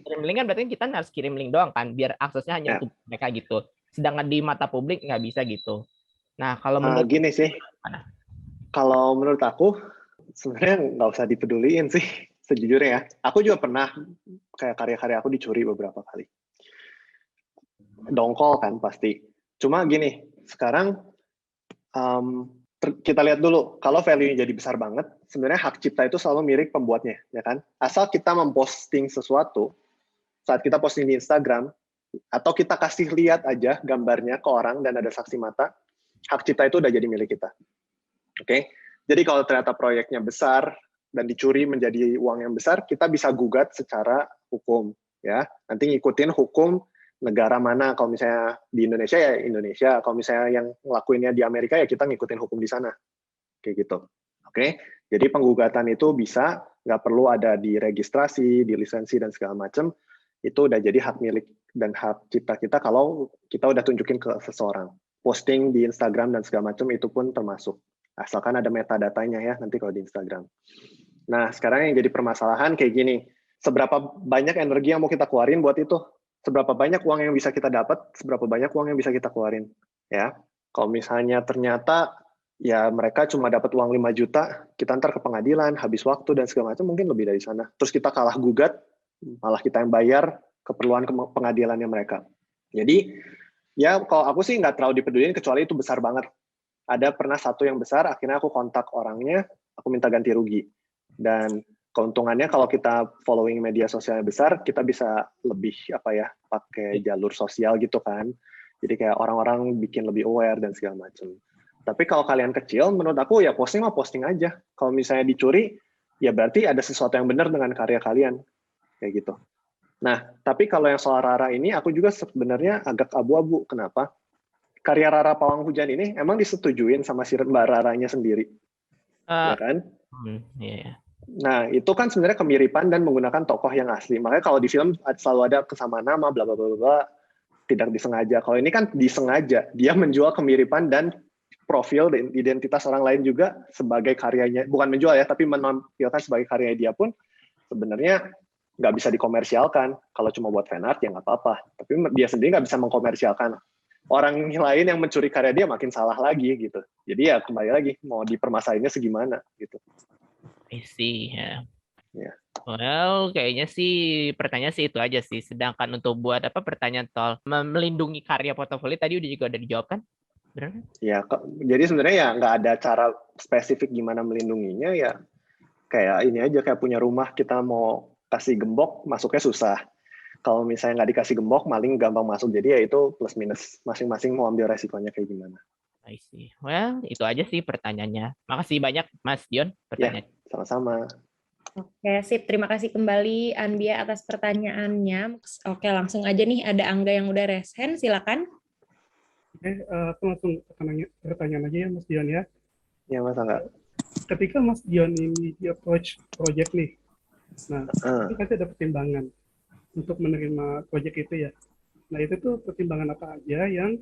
kirim link kan berarti kita harus kirim link doang kan biar aksesnya hanya untuk mereka gitu. Sedangkan di mata publik nggak bisa gitu. Nah kalau menurut gini sih, kalau menurut aku sebenarnya nggak usah dipeduliin sih sejujurnya ya. Aku juga pernah kayak karya-karya aku dicuri beberapa kali. Dongkol kan pasti. Cuma gini, sekarang kita lihat dulu, kalau value-nya jadi besar banget, sebenarnya hak cipta itu selalu milik pembuatnya, ya kan? Asal kita memposting sesuatu, saat kita posting di Instagram, atau kita kasih lihat aja gambarnya ke orang dan ada saksi mata, hak cipta itu udah jadi milik kita. Oke? Jadi kalau ternyata proyeknya besar dan dicuri menjadi uang yang besar, kita bisa gugat secara hukum, ya. Nanti ngikutin hukum negara mana. Kalau misalnya di Indonesia ya Indonesia, kalau misalnya yang ngelakuinnya di Amerika ya kita ngikutin hukum di sana, kayak gitu. Oke? Jadi penggugatan itu bisa, nggak perlu ada di registrasi, di lisensi dan segala macam. Itu udah jadi hak milik dan hak cipta kita kalau kita udah tunjukin ke seseorang. Posting di Instagram dan segala macam itu pun termasuk. Asalkan ada metadatanya ya nanti kalau di Instagram. Nah, sekarang yang jadi permasalahan kayak gini. Seberapa banyak energi yang mau kita keluarin buat itu? Seberapa banyak uang yang bisa kita dapat? Seberapa banyak uang yang bisa kita keluarin? Ya, kalau misalnya ternyata ya mereka cuma dapat uang 5 juta, kita ntar ke pengadilan, habis waktu dan segala macam, mungkin lebih dari sana. Terus kita kalah gugat, malah kita yang bayar keperluan pengadilannya mereka. Jadi, ya kalau aku sih nggak terlalu dipeduliin, kecuali itu besar banget. Ada pernah satu yang besar, akhirnya aku kontak orangnya, aku minta ganti rugi. Dan keuntungannya kalau kita following media sosialnya besar, kita bisa lebih pakai jalur sosial gitu kan. Jadi kayak orang-orang bikin lebih aware dan segala macam. Tapi kalau kalian kecil, menurut aku ya posting aja. Kalau misalnya dicuri, ya berarti ada sesuatu yang benar dengan karya kalian. Kayak gitu. Nah, tapi kalau yang soal Rara ini, aku juga sebenarnya agak abu-abu. Kenapa? Karya Rara Pawang Hujan ini emang disetujuin sama si Mbak Raranya sendiri. Ya kan? Yeah. Nah, itu kan sebenarnya kemiripan dan menggunakan tokoh yang asli. Makanya kalau di film selalu ada kesamaan nama, bla bla bla bla, tidak disengaja. Kalau ini kan disengaja. Dia menjual kemiripan dan profil dan identitas orang lain juga sebagai karyanya. Bukan menjual ya, tapi menampilkan sebagai karyanya dia pun sebenarnya nggak bisa dikomersialkan. Kalau cuma buat fan art ya nggak apa-apa. Tapi dia sendiri nggak bisa mengkomersialkan. Orang lain yang mencuri karya dia makin salah lagi gitu. Jadi ya kembali lagi mau dipermasalahinnya segimana gitu. I see, ya. Yeah. Well, kayaknya sih pertanyaan sih itu aja sih. Sedangkan untuk buat pertanyaan soal melindungi karya portofolio tadi udah dijawab kan? Benar kan? Ya, jadi sebenarnya ya nggak ada cara spesifik gimana melindunginya ya. Kayak ini aja, kayak punya rumah kita mau kasih gembok masuknya susah. Kalau misalnya nggak dikasih gembok, maling gampang masuk. Jadi ya itu plus minus. Masing-masing mau ambil resikonya kayak gimana. I see. Well, itu aja sih pertanyaannya. Makasih banyak Mas Dion pertanyaan. Ya, sama-sama. Oke, sip. Terima kasih kembali Anbia atas pertanyaannya. Oke, langsung aja nih ada Angga yang udah resen. Silakan. Oke, aku langsung pertanyaan aja ya Mas Dion ya. Ya, Mas Angga. Ketika Mas Dion ini di approach project nih, nah itu pasti ada pertimbangan untuk menerima project itu ya. Nah itu tuh pertimbangan apa aja yang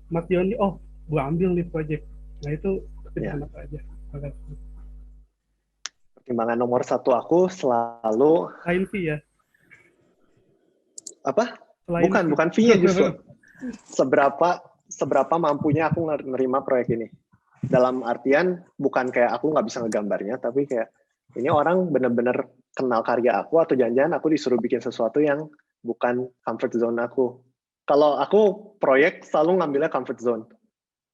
Mas Dion nih, oh gua ambil nih project. Nah itu pertimbangan apa aja? Pertimbangan nomor satu aku selalu Lain fee ya? Apa? Selain Bukan fee-nya justru. Seberapa mampunya aku nerima proyek ini. Dalam artian bukan kayak aku nggak bisa ngegambarnya, tapi kayak ini orang bener-bener kenal karya aku atau jangan-jangan aku disuruh bikin sesuatu yang bukan comfort zone aku. Kalau aku proyek selalu ngambilnya comfort zone.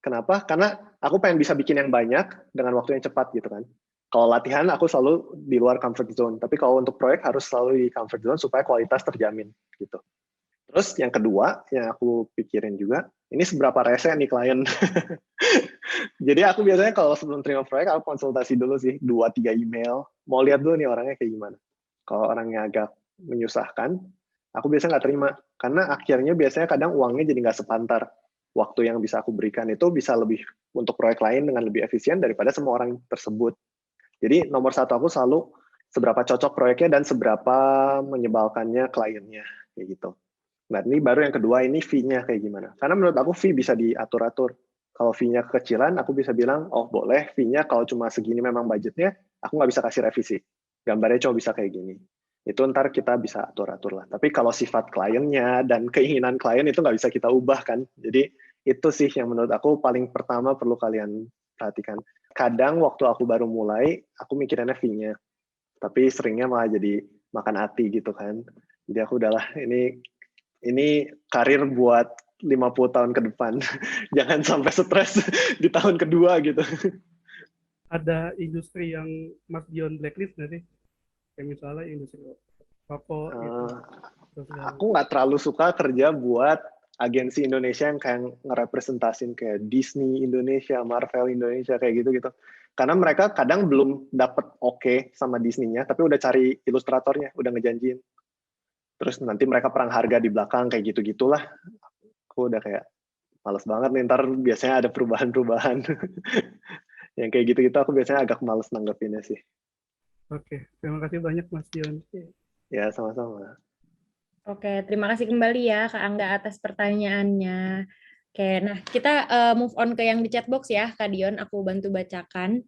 Kenapa? Karena aku pengen bisa bikin yang banyak dengan waktu yang cepat gitu kan. Kalau latihan aku selalu di luar comfort zone, tapi kalau untuk proyek harus selalu di comfort zone supaya kualitas terjamin gitu. Terus yang kedua yang aku pikirin juga, ini seberapa rese nih klien. Jadi aku biasanya kalau sebelum terima proyek aku konsultasi dulu sih 2-3 email, mau lihat dulu nih orangnya kayak gimana. Kalau orangnya agak menyusahkan, aku biasanya nggak terima karena akhirnya biasanya kadang uangnya jadi nggak sepantar. Waktu yang bisa aku berikan itu bisa lebih untuk proyek lain dengan lebih efisien daripada semua orang tersebut. Jadi nomor satu aku selalu seberapa cocok proyeknya dan seberapa menyebalkannya kliennya kayak gitu. Nah ini baru yang kedua, ini fee-nya kayak gimana. Karena menurut aku fee bisa diatur-atur. Kalau fee-nya kekecilan, aku bisa bilang, oh boleh fee-nya kalau cuma segini memang budgetnya, aku nggak bisa kasih revisi. Gambarnya cuma bisa kayak gini. Itu ntar kita bisa atur-atur lah. Tapi kalau sifat kliennya dan keinginan klien itu nggak bisa kita ubah kan. Jadi itu sih yang menurut aku paling pertama perlu kalian perhatikan. Kadang waktu aku baru mulai, aku mikirinnya fee-nya. Tapi seringnya malah jadi makan hati gitu kan. Jadi aku udahlah, ini karir buat 50 tahun ke depan. Jangan sampai stres di tahun kedua gitu. Ada industri yang Mas Dion blacklist nggak sih? Kayak misalnya industri rokok gitu. Aku nggak terlalu suka kerja buat agensi Indonesia yang kayak ngerepresentasin kayak Disney Indonesia, Marvel Indonesia kayak gitu-gitu. Karena mereka kadang belum dapet oke sama Disney-nya, tapi udah cari ilustratornya, udah ngejanjiin. Terus nanti mereka perang harga di belakang kayak gitu-gitulah. Aku udah kayak males banget nih, ntar biasanya ada perubahan-perubahan. Yang kayak gitu-gitu aku biasanya agak males nanggepinnya sih. Oke, terima kasih banyak Mas Dion. Ya, sama-sama. Oke, terima kasih kembali ya Kak Angga atas pertanyaannya. Oke, nah kita move on ke yang di chatbox ya Kak Dion, aku bantu bacakan.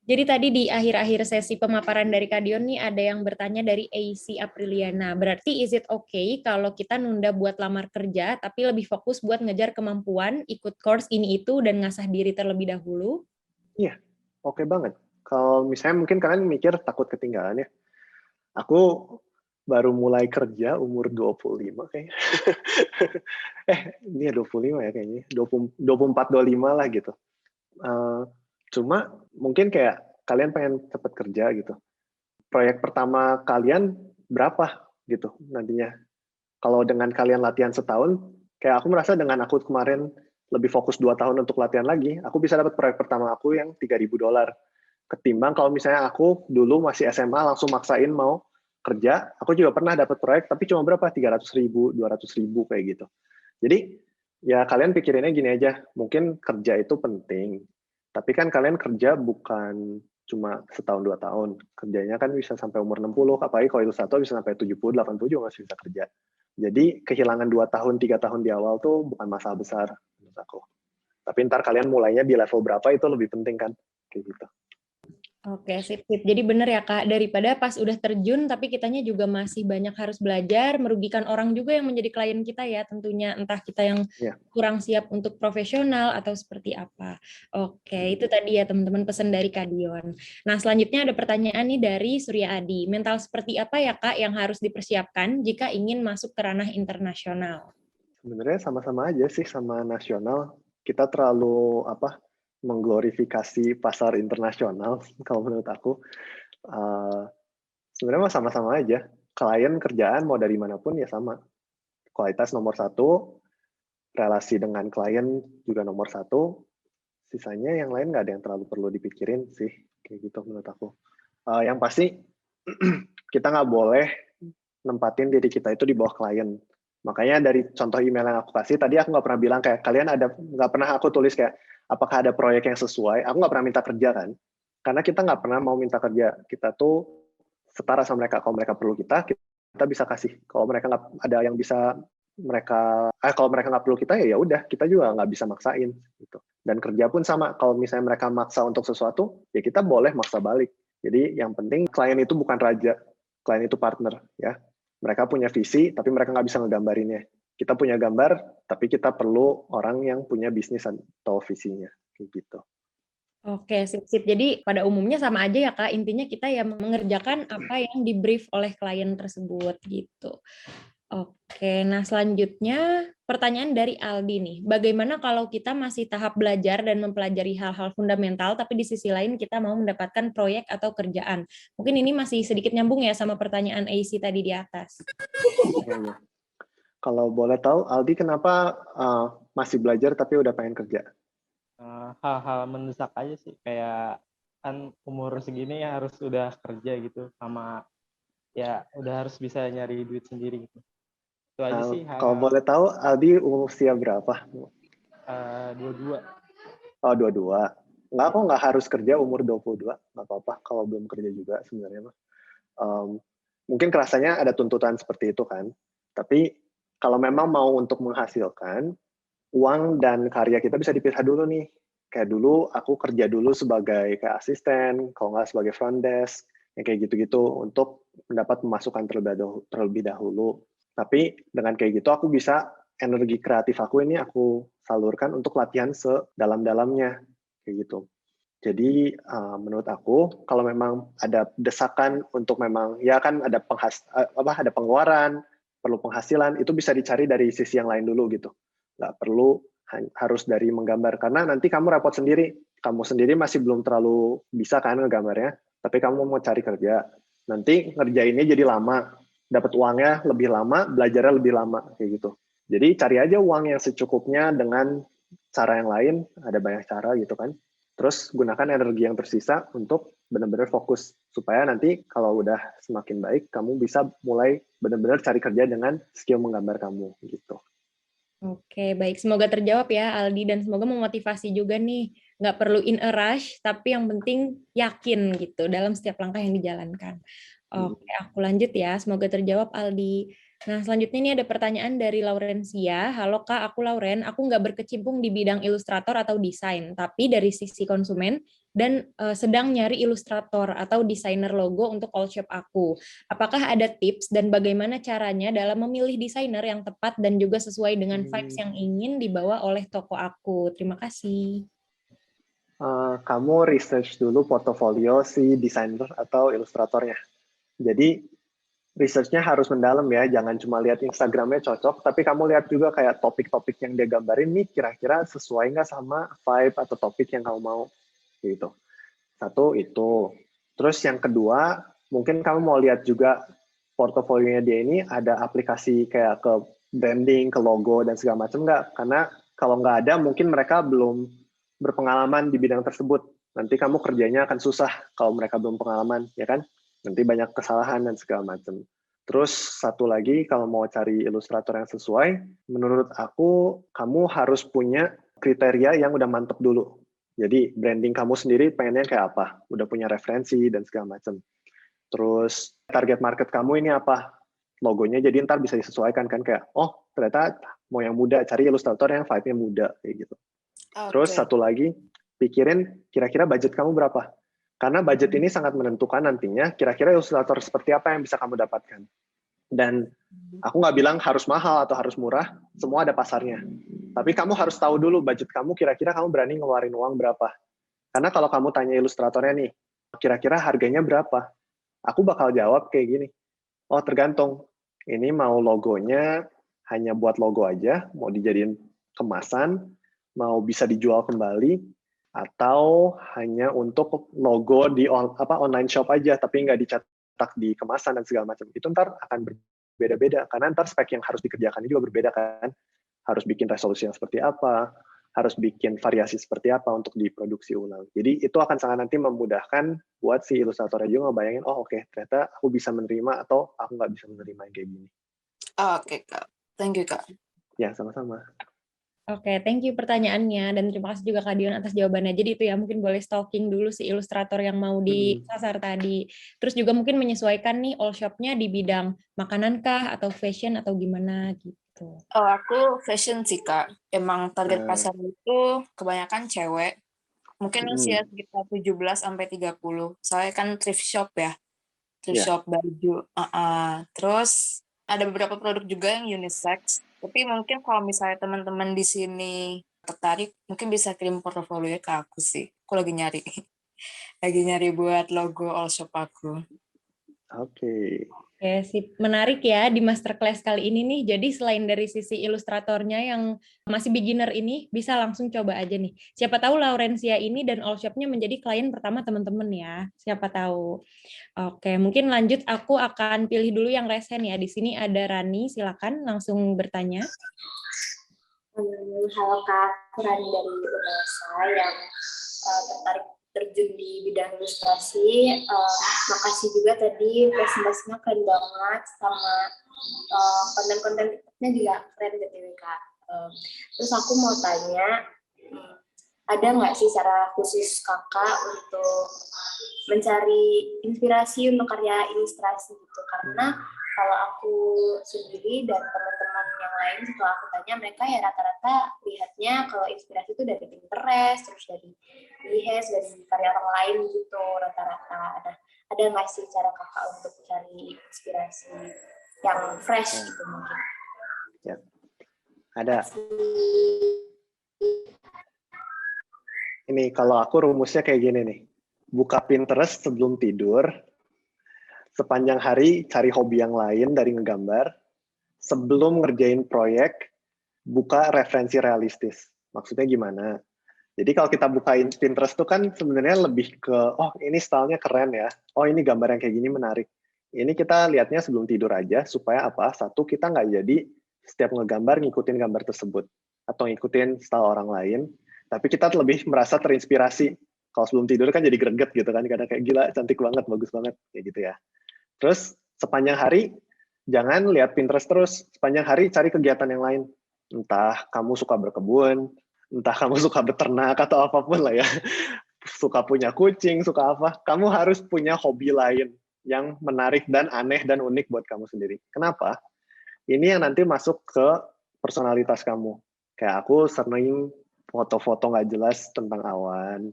Jadi tadi di akhir-akhir sesi pemaparan dari Kak Dion nih ada yang bertanya dari AC Apriliana. Berarti is it okay kalau kita nunda buat lamar kerja tapi lebih fokus buat ngejar kemampuan, ikut course ini itu dan ngasah diri terlebih dahulu? Iya, oke banget. Kalau misalnya mungkin kalian mikir takut ketinggalan ya. Aku baru mulai kerja umur 25 kayaknya. Ini ya 25 ya kayaknya. 24, 25 lah gitu. Cuma mungkin kayak kalian pengen cepet kerja gitu. Proyek pertama kalian berapa gitu nantinya. Kalau dengan kalian latihan setahun, kayak aku merasa dengan aku kemarin lebih fokus 2 tahun untuk latihan lagi, aku bisa dapat proyek pertama aku yang $3.000. Ketimbang kalau misalnya aku dulu masih SMA langsung maksain mau kerja, aku juga pernah dapat proyek tapi cuma berapa? 300.000, 200.000 kayak gitu. Jadi ya kalian pikirinnya gini aja, mungkin kerja itu penting, tapi kan kalian kerja bukan cuma setahun 2 tahun, kerjanya kan bisa sampai umur 60, apalagi kalau ilustrator bisa sampai 70, 80 juga masih bisa kerja. Jadi kehilangan 2 tahun, 3 tahun di awal tuh bukan masalah besar menurut aku. Tapi ntar kalian mulainya di level berapa itu lebih penting kan, kayak gitu. Oke, sip. Jadi benar ya Kak, daripada pas udah terjun tapi kitanya juga masih banyak harus belajar, merugikan orang juga yang menjadi klien kita ya tentunya, entah kita yang kurang siap untuk profesional atau seperti apa. Oke, itu tadi ya teman-teman pesan dari Kak Dion. Nah, selanjutnya ada pertanyaan nih dari Surya Adi. Mental seperti apa ya Kak yang harus dipersiapkan jika ingin masuk ke ranah internasional? Sebenarnya sama-sama aja sih sama nasional. Kita terlalu mengglorifikasi pasar internasional kalau menurut aku. Sebenarnya sama-sama aja. Klien kerjaan mau dari manapun ya sama. Kualitas nomor 1, relasi dengan klien juga nomor 1. Sisanya yang lain nggak ada yang terlalu perlu dipikirin sih, kayak gitu menurut aku. Yang pasti kita nggak boleh nempatin diri kita itu di bawah klien. Makanya dari contoh email yang aku kasih tadi, aku nggak pernah bilang kayak kalian ada, nggak pernah aku tulis kayak apakah ada proyek yang sesuai. Aku nggak pernah minta kerja kan, karena kita nggak pernah mau minta kerja. Kita tuh setara sama mereka. Kalau mereka perlu kita bisa kasih. Kalau mereka nggak ada yang bisa kalau mereka nggak perlu kita ya udah, kita juga nggak bisa maksain gitu. Dan kerja pun sama. Kalau misalnya mereka maksa untuk sesuatu, ya kita boleh maksa balik. Jadi yang penting klien itu bukan raja, klien itu partner ya. Mereka punya visi, tapi mereka nggak bisa ngegambarinnya. Kita punya gambar, tapi kita perlu orang yang punya bisnis atau visinya, kayak gitu. Oke, sip-sip. Jadi pada umumnya sama aja ya Kak, intinya kita ya mengerjakan apa yang di-brief oleh klien tersebut gitu. Oke, nah selanjutnya pertanyaan dari Aldi nih. Bagaimana kalau kita masih tahap belajar dan mempelajari hal-hal fundamental, tapi di sisi lain kita mau mendapatkan proyek atau kerjaan? Mungkin ini masih sedikit nyambung ya sama pertanyaan AC tadi di atas. Ya. Kalau boleh tahu, Aldi kenapa masih belajar tapi udah pengen kerja? Hal-hal mendesak aja sih, kayak kan umur segini ya harus udah kerja gitu, sama ya udah harus bisa nyari duit sendiri gitu. Itu aja sih. Kalau boleh tahu, Aldi usia berapa? 22. Oh, 22. Nggak harus kerja umur 22, nggak apa-apa kalau belum kerja juga sebenarnya. Mungkin kerasanya ada tuntutan seperti itu kan, tapi kalau memang mau untuk menghasilkan, uang dan karya kita bisa dipisah dulu nih. Kayak dulu aku kerja dulu sebagai kayak asisten, kalau nggak sebagai front desk, yang kayak gitu-gitu untuk mendapat pemasukan terlebih dahulu. Tapi dengan kayak gitu aku bisa energi kreatif aku ini aku salurkan untuk latihan sedalam-dalamnya kayak gitu. Jadi menurut aku kalau memang ada desakan untuk memang ya kan ada ada pengeluaran, perlu penghasilan, itu bisa dicari dari sisi yang lain dulu gitu. Nggak perlu harus dari menggambar, karena nanti kamu repot sendiri. Kamu sendiri masih belum terlalu bisa kan ngegambarnya, tapi kamu mau cari kerja. Nanti ngerjainnya jadi lama. dapat uangnya lebih lama, belajarnya lebih lama kayak gitu. Jadi cari aja uang yang secukupnya dengan cara yang lain, ada banyak cara gitu kan. Terus gunakan energi yang tersisa untuk benar-benar fokus supaya nanti kalau udah semakin baik, kamu bisa mulai benar-benar cari kerja dengan skill menggambar kamu gitu. Oke, baik. Semoga terjawab ya, Aldi, dan semoga memotivasi juga nih. Nggak perlu in a rush, tapi yang penting yakin gitu dalam setiap langkah yang dijalankan. Oke, aku lanjut ya. Semoga terjawab, Aldi. Nah, selanjutnya ini ada pertanyaan dari Laurencia. Halo Kak, aku Lauren. Aku nggak berkecimpung di bidang ilustrator atau desain, tapi dari sisi konsumen dan sedang nyari ilustrator atau desainer logo untuk all shop aku. Apakah ada tips dan bagaimana caranya dalam memilih desainer yang tepat dan juga sesuai dengan vibes yang ingin dibawa oleh toko aku? Terima kasih. Kamu research dulu portofolio si desainer atau ilustratornya. Jadi research-nya harus mendalam ya, jangan cuma lihat Instagram-nya cocok, tapi kamu lihat juga kayak topik-topik yang dia gambarin nih kira-kira sesuai nggak sama vibe atau topik yang kamu mau gitu. Satu itu. Terus yang kedua, mungkin kamu mau lihat juga portofolionya dia ini ada aplikasi kayak ke branding, ke logo dan segala macam nggak? Karena kalau nggak ada, mungkin mereka belum berpengalaman di bidang tersebut. Nanti kamu kerjanya akan susah kalau mereka belum pengalaman, ya kan? Nanti banyak kesalahan dan segala macam. Terus satu lagi, kalau mau cari ilustrator yang sesuai, menurut aku kamu harus punya kriteria yang udah mantep dulu. Jadi branding kamu sendiri pengennya kayak apa? Udah punya referensi dan segala macam. Terus target market kamu ini apa? Logonya jadi ntar bisa disesuaikan kan kayak, oh ternyata mau yang muda, cari ilustrator yang vibe-nya muda kayak gitu. Terus satu lagi, pikirin kira-kira budget kamu berapa? Karena budget ini sangat menentukan nantinya kira-kira ilustrator seperti apa yang bisa kamu dapatkan. Dan aku nggak bilang harus mahal atau harus murah, semua ada pasarnya. Tapi kamu harus tahu dulu budget kamu, kira-kira kamu berani ngeluarin uang berapa. Karena kalau kamu tanya ilustratornya nih, kira-kira harganya berapa? Aku bakal jawab kayak gini, oh tergantung, ini mau logonya hanya buat logo aja, mau dijadiin kemasan, mau bisa dijual kembali, atau hanya untuk logo di online shop aja, tapi nggak dicetak di kemasan dan segala macam. Itu ntar akan berbeda-beda, karena ntar spek yang harus dikerjakan juga berbeda kan. Harus bikin resolusi yang seperti apa, harus bikin variasi seperti apa untuk diproduksi ulang. Jadi itu akan sangat nanti memudahkan buat si ilustratornya juga ngebayangin, oh oke, ternyata aku bisa menerima atau aku nggak bisa menerima yang kayak gini. Oke, Kak. Thank you, Kak. Ya, sama-sama. Oke, thank you pertanyaannya dan terima kasih juga Kak Dion atas jawabannya. Jadi itu ya mungkin boleh stalking dulu si ilustrator yang mau disasar tadi. Terus juga mungkin menyesuaikan nih all shop-nya di bidang makanan kah atau fashion atau gimana gitu. Oh, aku fashion sih, Kak. Emang target pasar itu kebanyakan cewek. Mungkin usia sekitar 17-30. Soalnya kan thrift shop ya. Thrift shop baju. Terus ada beberapa produk juga yang unisex. Tapi mungkin kalau misalnya teman-teman di sini tertarik, mungkin bisa kirim portofolio ke aku sih. Aku lagi nyari. Lagi nyari buat logo all shop aku. Oke. Oke, sip. Menarik ya di masterclass kali ini nih. Jadi selain dari sisi ilustratornya yang masih beginner ini, bisa langsung coba aja nih. Siapa tahu Laurencia ini dan all shop-nya menjadi klien pertama teman-teman ya. Siapa tahu. Oke, mungkin lanjut aku akan pilih dulu yang resen ya. Di sini ada Rani, silakan langsung bertanya. Halo Kak, aku Rani dari Unesa yang tertarik terjun di bidang ilustrasi. Makasih juga tadi presentasinya keren banget, sama konten-konten TikToknya juga keren BTW Kak. Terus aku mau tanya, ada nggak sih cara khusus Kakak untuk mencari inspirasi untuk karya ilustrasi gitu? Karena kalau aku sendiri dan teman-teman yang lain setelah aku tanya, mereka ya rata-rata lihatnya kalau inspirasi itu dari Pinterest, terus dari Behance, dari karya orang lain gitu rata-rata. Ada nggak sih cara Kakak untuk cari inspirasi yang fresh gitu mungkin? Ya, ada. Ini kalau aku rumusnya kayak gini nih, buka Pinterest sebelum tidur, sepanjang hari cari hobi yang lain dari ngegambar, sebelum ngerjain proyek, buka referensi realistis. Maksudnya gimana? Jadi kalau kita bukain Pinterest tuh kan sebenarnya lebih ke, oh ini stylenya keren ya, oh ini gambar yang kayak gini menarik. Ini kita lihatnya sebelum tidur aja, supaya apa? Satu, kita nggak jadi setiap ngegambar ngikutin gambar tersebut, atau ngikutin style orang lain, tapi kita lebih merasa terinspirasi. Kalau sebelum tidur kan jadi greget gitu kan, kadang kayak gila, cantik banget, bagus banget, kayak gitu ya. Terus sepanjang hari, jangan lihat Pinterest terus. Sepanjang hari cari kegiatan yang lain. Entah kamu suka berkebun, entah kamu suka beternak, atau apapun lah ya. Suka punya kucing, suka apa. Kamu harus punya hobi lain yang menarik dan aneh dan unik buat kamu sendiri. Kenapa? Ini yang nanti masuk ke personalitas kamu. Kayak aku sering foto-foto nggak jelas tentang awan,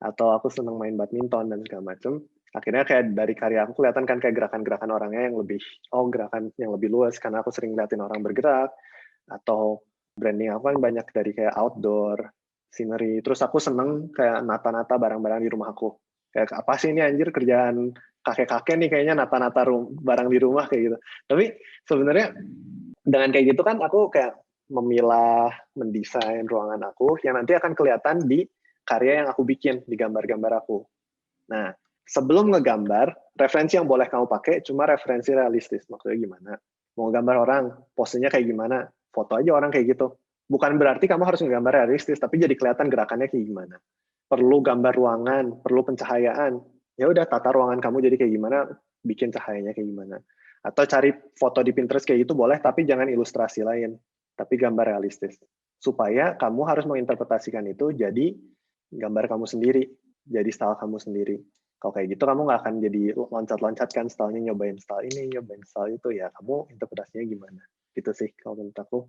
atau aku seneng main badminton dan segala macam. Akhirnya kayak dari karya aku kelihatan kan kayak gerakan-gerakan orangnya yang lebih, gerakan yang lebih luas, karena aku sering liatin orang bergerak, atau branding aku kan banyak dari kayak outdoor, scenery. Terus aku seneng kayak nata-nata barang-barang di rumah aku. Kayak apa sih ini anjir, kerjaan kakek-kakek nih kayaknya nata-nata barang di rumah kayak gitu. Tapi sebenarnya dengan kayak gitu kan aku kayak memilah, mendesain ruangan aku yang nanti akan kelihatan di karya yang aku bikin, di gambar-gambar aku. Nah, sebelum ngegambar, referensi yang boleh kamu pakai cuma referensi realistis. Maksudnya gimana? Mau gambar orang, posenya kayak gimana? Foto aja orang kayak gitu. Bukan berarti kamu harus ngegambar realistis, tapi jadi kelihatan gerakannya kayak gimana. Perlu gambar ruangan, perlu pencahayaan. Ya udah, tata ruangan kamu jadi kayak gimana, bikin cahayanya kayak gimana. Atau cari foto di Pinterest kayak gitu boleh, tapi jangan ilustrasi lain, tapi gambar realistis. Supaya kamu harus menginterpretasikan itu jadi gambar kamu sendiri, jadi style kamu sendiri. Kalau kayak gitu kamu nggak akan jadi loncat-loncat kan stylenya, nyobain style ini, nyobain style itu, ya kamu interpretasinya gimana. Gitu sih kalau menurut aku.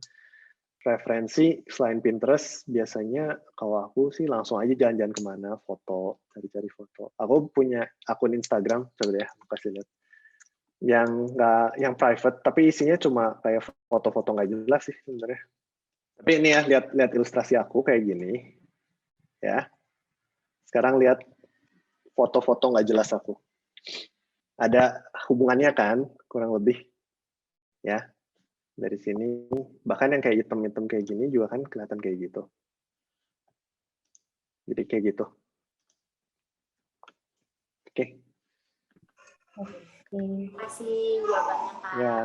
Referensi selain Pinterest, biasanya kalau aku sih langsung aja jalan-jalan kemana, foto, cari-cari foto. Aku punya akun Instagram, coba deh aku kasih lihat. Yang private, tapi isinya cuma kayak foto-foto nggak jelas sih sebenarnya. Tapi ini ya, lihat ilustrasi aku kayak gini. Ya. Sekarang lihat foto-foto nggak jelas aku. Ada hubungannya kan, kurang lebih. Ya. Dari sini, bahkan yang kayak hitam-hitam kayak gini juga kan kelihatan kayak gitu. Jadi kayak gitu. Oke. Terima kasih jawabannya, Kak. Ya.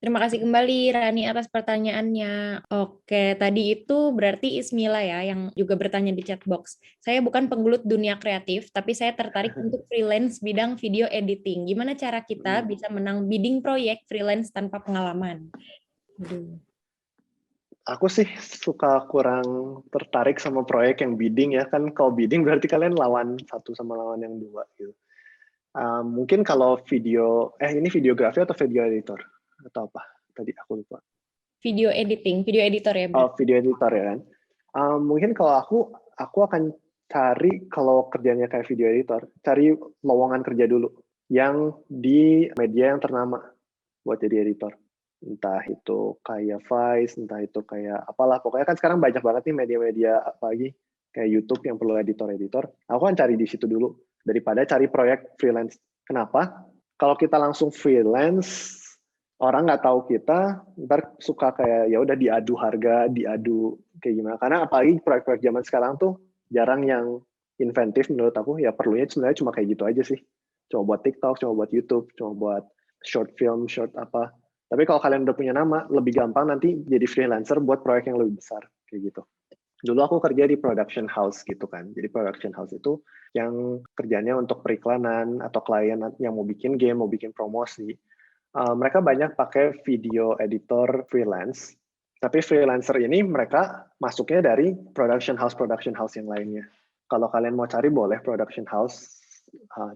Terima kasih kembali Rani atas pertanyaannya. Oke, tadi itu berarti Ismila ya yang juga bertanya di chat box. Saya bukan penggelut dunia kreatif, tapi saya tertarik untuk freelance bidang video editing. Gimana cara kita bisa menang bidding proyek freelance tanpa pengalaman? Aduh. Aku sih suka kurang tertarik sama proyek yang bidding ya. Kan kalau bidding berarti kalian lawan satu sama lawan yang dua gitu. Mungkin kalau ini videografi atau video editor? Atau apa? Tadi aku lupa. Video editing, video editor ya. Oh, video editor ya kan. Mungkin kalau aku akan cari, kalau kerjanya kayak video editor, cari lowongan kerja dulu yang di media yang ternama buat jadi editor. Entah itu kayak Vice, entah itu kayak apalah. Pokoknya kan sekarang banyak banget nih media-media apalagi kayak YouTube yang perlu editor-editor. Aku kan cari di situ dulu daripada cari proyek freelance. Kenapa? Kalau kita langsung freelance, orang nggak tahu kita, ntar suka kayak ya udah diadu harga, diadu kayak gimana. Karena apalagi proyek-proyek zaman sekarang tuh jarang yang inventif menurut aku. Ya perlunya sebenarnya cuma kayak gitu aja sih. Cuma buat TikTok, cuma buat YouTube, cuma buat short film, short apa. Tapi kalau kalian udah punya nama, lebih gampang nanti jadi freelancer buat proyek yang lebih besar kayak gitu. Dulu aku kerja di production house gitu kan. Jadi production house itu yang kerjanya untuk periklanan atau klien yang mau bikin game, mau bikin promosi. Mereka banyak pakai video editor freelance, tapi freelancer ini mereka masuknya dari production house yang lainnya. Kalau kalian mau cari boleh production house,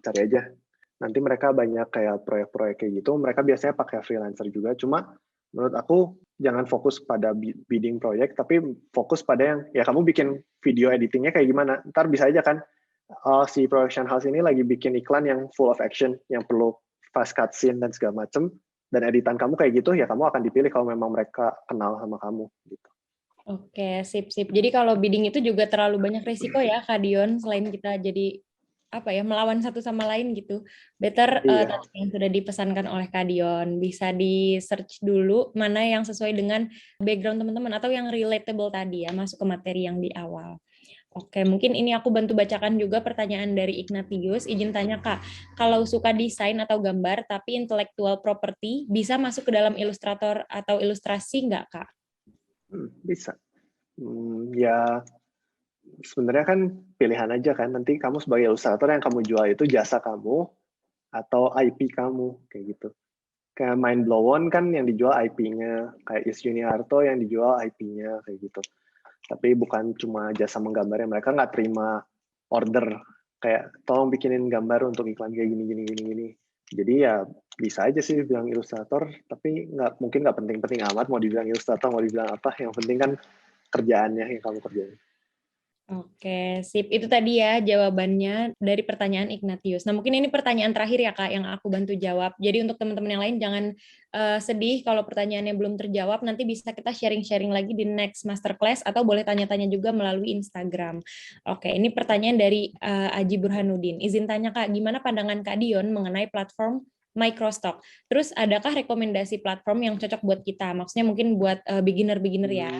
cari aja. Nanti mereka banyak kayak proyek-proyek kayak gitu, mereka biasanya pakai freelancer juga, cuma menurut aku jangan fokus pada bidding proyek, tapi fokus pada yang, ya kamu bikin video editingnya kayak gimana, ntar bisa aja kan, si production house ini lagi bikin iklan yang full of action, yang perlu fast cutscene dan segala macem, dan editan kamu kayak gitu, ya kamu akan dipilih kalau memang mereka kenal sama kamu gitu. Oke, sip. Jadi kalau bidding itu juga terlalu banyak risiko ya, Kak Dion, selain kita jadi melawan satu sama lain gitu. Better yang sudah dipesankan oleh Kak Dion, bisa di-search dulu mana yang sesuai dengan background teman-teman atau yang relatable tadi ya, masuk ke materi yang di awal. Oke, mungkin ini aku bantu bacakan juga pertanyaan dari Ignatius. Izin tanya Kak, kalau suka desain atau gambar tapi intellectual property bisa masuk ke dalam ilustrator atau ilustrasi nggak Kak? Bisa. Ya sebenarnya kan pilihan aja kan. Nanti kamu sebagai ilustrator yang kamu jual itu jasa kamu atau IP kamu kayak gitu. Kayak Mind Blow On kan yang dijual IP-nya, kayak Is Yuniarto yang dijual IP-nya kayak gitu. Tapi bukan cuma jasa menggambarnya, mereka nggak terima order kayak tolong bikinin gambar untuk iklan kayak gini. Jadi ya bisa aja sih bilang ilustrator, tapi mungkin nggak penting-penting amat mau dibilang ilustrator, mau dibilang apa. Yang penting kan kerjaannya yang kamu kerjain. Oke, sip. Itu tadi ya jawabannya dari pertanyaan Ignatius. Nah, mungkin ini pertanyaan terakhir ya, Kak, yang aku bantu jawab. Jadi untuk teman-teman yang lain jangan sedih kalau pertanyaannya belum terjawab. Nanti bisa kita sharing-sharing lagi di next masterclass atau boleh tanya-tanya juga melalui Instagram. Oke, ini pertanyaan dari Aji Burhanuddin. Izin tanya, Kak, gimana pandangan Kak Dion mengenai platform Microstock? Terus adakah rekomendasi platform yang cocok buat kita? Maksudnya mungkin buat beginner-beginner ya.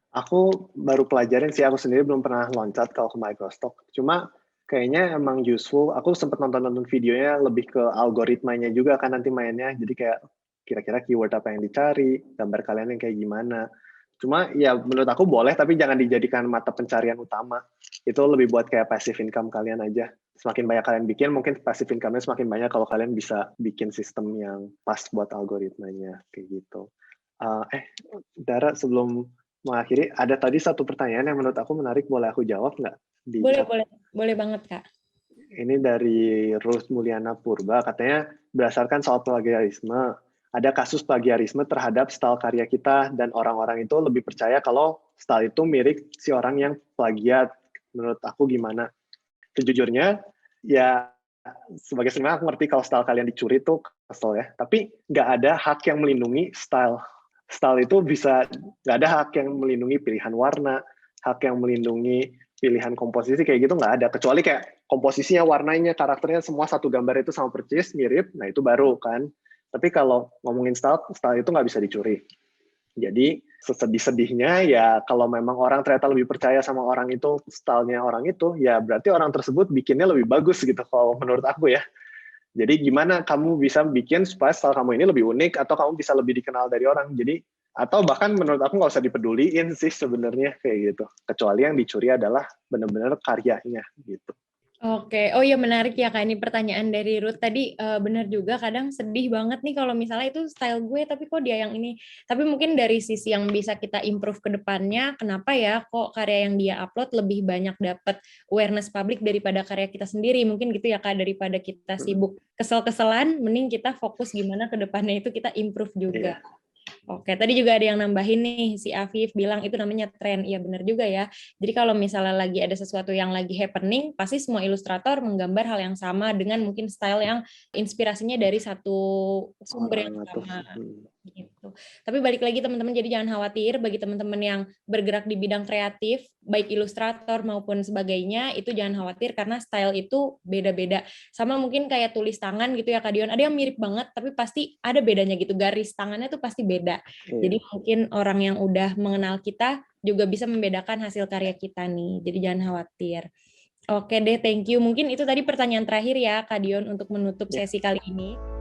Aku baru pelajarin sih, aku sendiri belum pernah loncat kalau ke Microstock. Cuma kayaknya emang useful. Aku sempat nonton videonya lebih ke algoritmanya juga kan nanti mainnya. Jadi kayak kira-kira keyword apa yang dicari, gambar kalian yang kayak gimana. Cuma ya menurut aku boleh, tapi jangan dijadikan mata pencarian utama. Itu lebih buat kayak passive income kalian aja. Semakin banyak kalian bikin, mungkin passive income-nya semakin banyak kalau kalian bisa bikin sistem yang pas buat algoritmanya. Kayak gitu. Dara, sebelum mengakhiri, ada tadi satu pertanyaan yang menurut aku menarik, boleh aku jawab nggak? Boleh banget Kak. Ini dari Ruth Mulyana Purba, katanya berdasarkan soal plagiarisme, ada kasus plagiarisme terhadap style karya kita dan orang-orang itu lebih percaya kalau style itu mirip si orang yang plagiat. Menurut aku gimana? Sejujurnya, ya sebagai seniman aku ngerti kalau style kalian dicuri itu kesel ya, tapi nggak ada hak yang melindungi style. Style itu nggak ada hak yang melindungi pilihan warna, hak yang melindungi pilihan komposisi kayak gitu nggak ada. Kecuali kayak komposisinya, warnanya, karakternya semua satu gambar itu sama persis, mirip, nah itu baru kan. Tapi kalau ngomongin style itu nggak bisa dicuri. Jadi sesedih-sedihnya ya kalau memang orang ternyata lebih percaya sama orang itu, stylenya orang itu, ya berarti orang tersebut bikinnya lebih bagus gitu kalau menurut aku ya. Jadi gimana kamu bisa bikin supaya style kamu ini lebih unik atau kamu bisa lebih dikenal dari orang. Jadi atau bahkan menurut aku nggak usah dipeduliin sih sebenarnya kayak gitu. Kecuali yang dicuri adalah benar-benar karyanya gitu. Oke, oh iya menarik ya Kak, ini pertanyaan dari Ruth tadi benar juga, kadang sedih banget nih kalau misalnya itu style gue tapi kok dia yang ini. Tapi mungkin dari sisi yang bisa kita improve ke depannya, kenapa ya kok karya yang dia upload lebih banyak dapat awareness publik daripada karya kita sendiri. Mungkin gitu ya Kak, daripada kita sibuk kesel-keselan, mending kita fokus gimana ke depannya itu kita improve juga. Oke, tadi juga ada yang nambahin nih, si Afif bilang itu namanya tren. Iya benar juga ya. Jadi kalau misalnya lagi ada sesuatu yang lagi happening, pasti semua ilustrator menggambar hal yang sama dengan mungkin style yang inspirasinya dari satu sumber yang sama. Gitu. Tapi balik lagi teman-teman, jadi jangan khawatir bagi teman-teman yang bergerak di bidang kreatif, baik ilustrator maupun sebagainya, itu jangan khawatir karena style itu beda-beda. Sama mungkin kayak tulis tangan gitu ya Kak Dion, ada yang mirip banget tapi pasti ada bedanya gitu, garis tangannya tuh pasti beda. Jadi mungkin orang yang udah mengenal kita juga bisa membedakan hasil karya kita nih, jadi jangan khawatir. Oke deh, thank you. Mungkin itu tadi pertanyaan terakhir ya Kak Dion untuk menutup sesi kali ini.